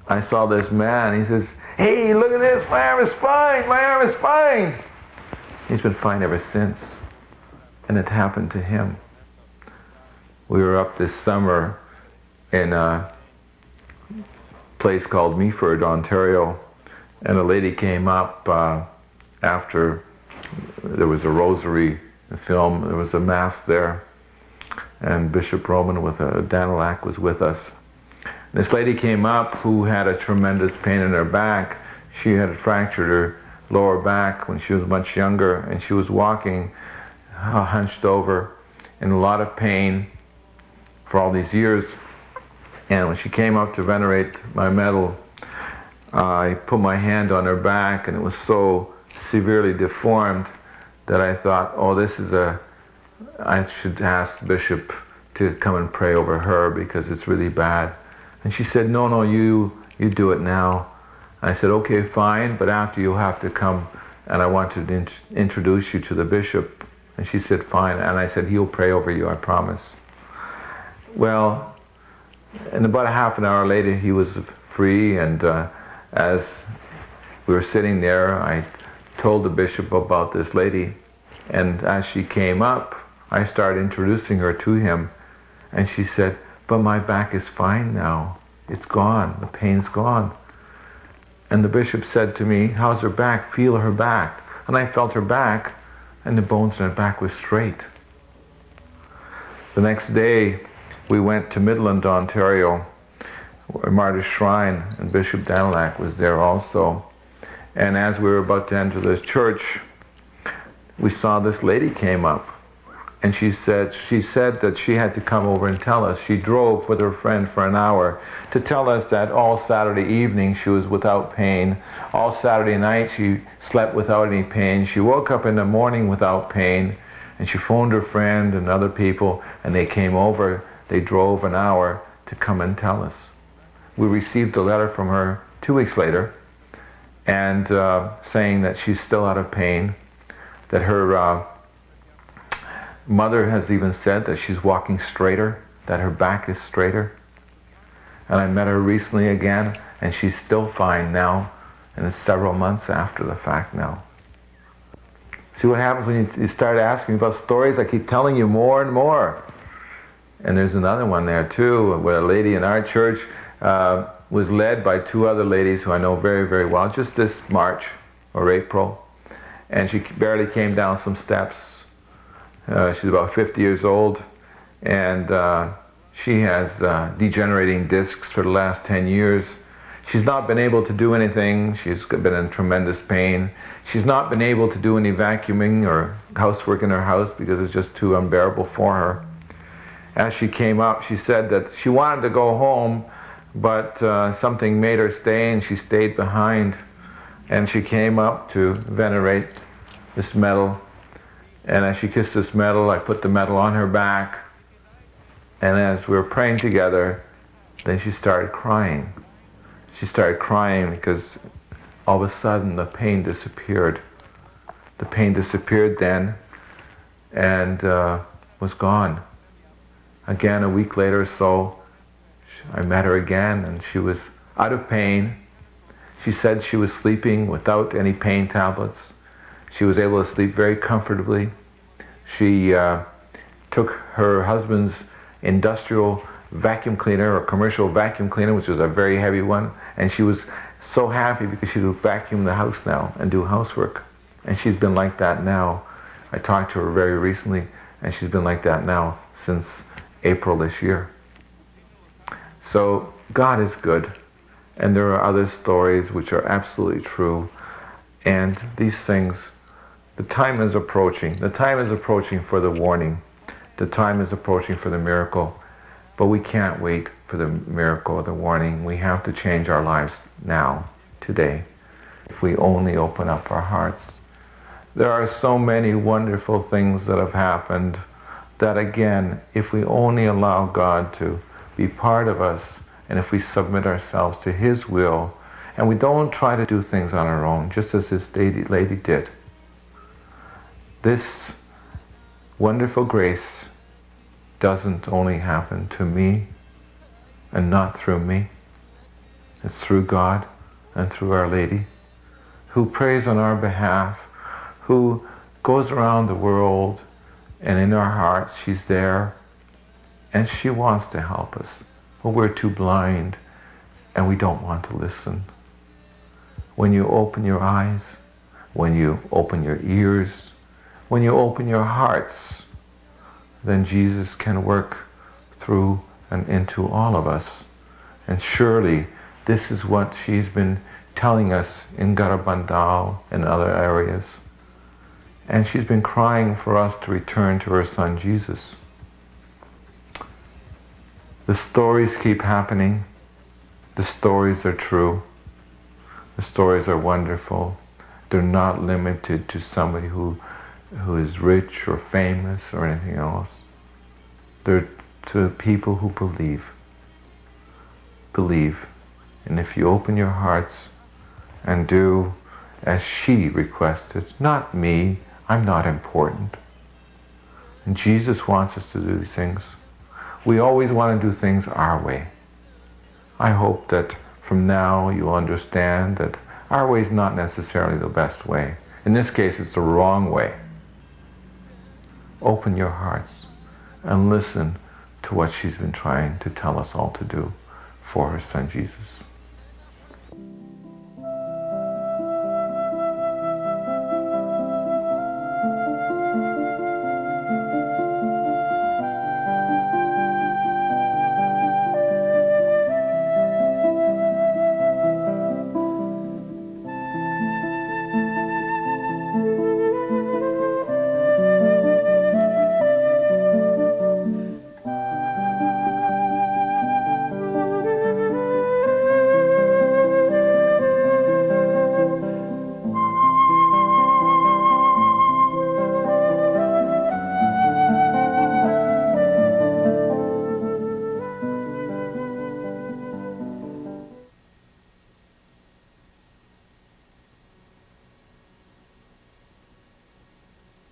I saw this man. He says, hey, look at this, my arm is fine, my arm is fine. He's been fine ever since. And it happened to him. We were up this summer in a place called Meaford, Ontario, and a lady came up after there was a rosary film, there was a mass there, and Bishop Roman with a Danilak was with us. This lady came up who had a tremendous pain in her back. She had fractured her lower back when she was much younger, and she was walking hunched over in a lot of pain for all these years. And when she came up to venerate my medal, I put my hand on her back, and it was so severely deformed that I thought, oh, I should ask the bishop to come and pray over her because it's really bad. And she said, no, you do it now. I said, okay, fine, but after you'll have to come, and I want to introduce you to the bishop. And she said, fine. And I said, he'll pray over you, I promise. Well, and about a half an hour later, he was free, and as we were sitting there, I told the bishop about this lady, and as she came up, I started introducing her to him, and she said, but my back is fine now. It's gone. The pain's gone. And the bishop said to me, how's her back? Feel her back. And I felt her back, and the bones in her back was straight. The next day, we went to Midland, Ontario, where Martyr's Shrine, and Bishop Danilak was there also. And as we were about to enter this church, we saw this lady came up. And she said that she had to come over and tell us. She drove with her friend for an hour to tell us that all Saturday evening she was without pain. All Saturday night she slept without any pain. She woke up in the morning without pain. And she phoned her friend and other people, and they came over. They drove an hour to come and tell us. We received a letter from her 2 weeks later, and saying that she's still out of pain, that her mother has even said that she's walking straighter, that her back is straighter. And I met her recently again, and she's still fine now, and it's several months after the fact now. See what happens when you start asking about stories? I keep telling you more and more. And there's another one there too, where a lady in our church was led by 2 other ladies who I know very, very well, just this March or April. And she barely came down some steps. She's about 50 years old, and she has degenerating discs for the last 10 years. She's not been able to do anything. She's been in tremendous pain. She's not been able to do any vacuuming or housework in her house because it's just too unbearable for her. As she came up, she said that she wanted to go home, but something made her stay, and she stayed behind. And she came up to venerate this medal. And as she kissed this medal, I put the medal on her back. And as we were praying together, then she started crying. She started crying because all of a sudden the pain disappeared. The pain disappeared then and was gone. Again, a week later or so, I met her again, and she was out of pain. She said she was sleeping without any pain tablets. She was able to sleep very comfortably. She took her husband's industrial vacuum cleaner, or commercial vacuum cleaner, which was a very heavy one, and she was so happy because she would vacuum the house now and do housework. And she's been like that now. I talked to her very recently, and she's been like that now since April this year. So God is good, and there are other stories which are absolutely true, and these things, the time is approaching. The time is approaching for the warning. The time is approaching for the miracle, but we can't wait for the miracle or the warning. We have to change our lives now, today, if we only open up our hearts. There are so many wonderful things that have happened that, again, if we only allow God to be part of us, and if we submit ourselves to His will, and we don't try to do things on our own, just as this lady did, this wonderful grace doesn't only happen to me and not through me. It's through God and through Our Lady, who prays on our behalf, who goes around the world, and in our hearts she's there, and she wants to help us. But we're too blind, and we don't want to listen. When you open your eyes, when you open your ears, when you open your hearts, then Jesus can work through and into all of us. And surely this is what she's been telling us in Garabandal and other areas. And she's been crying for us to return to her son Jesus. The stories keep happening. The stories are true. The stories are wonderful. They're not limited to somebody who is rich or famous or anything else. They're to people who believe. Believe. And if you open your hearts and do as she requested, not me, I'm not important. And Jesus wants us to do these things. We always want to do things our way. I hope that from now you'll understand that our way is not necessarily the best way. In this case, it's the wrong way. Open your hearts and listen to what she's been trying to tell us all to do for her son Jesus.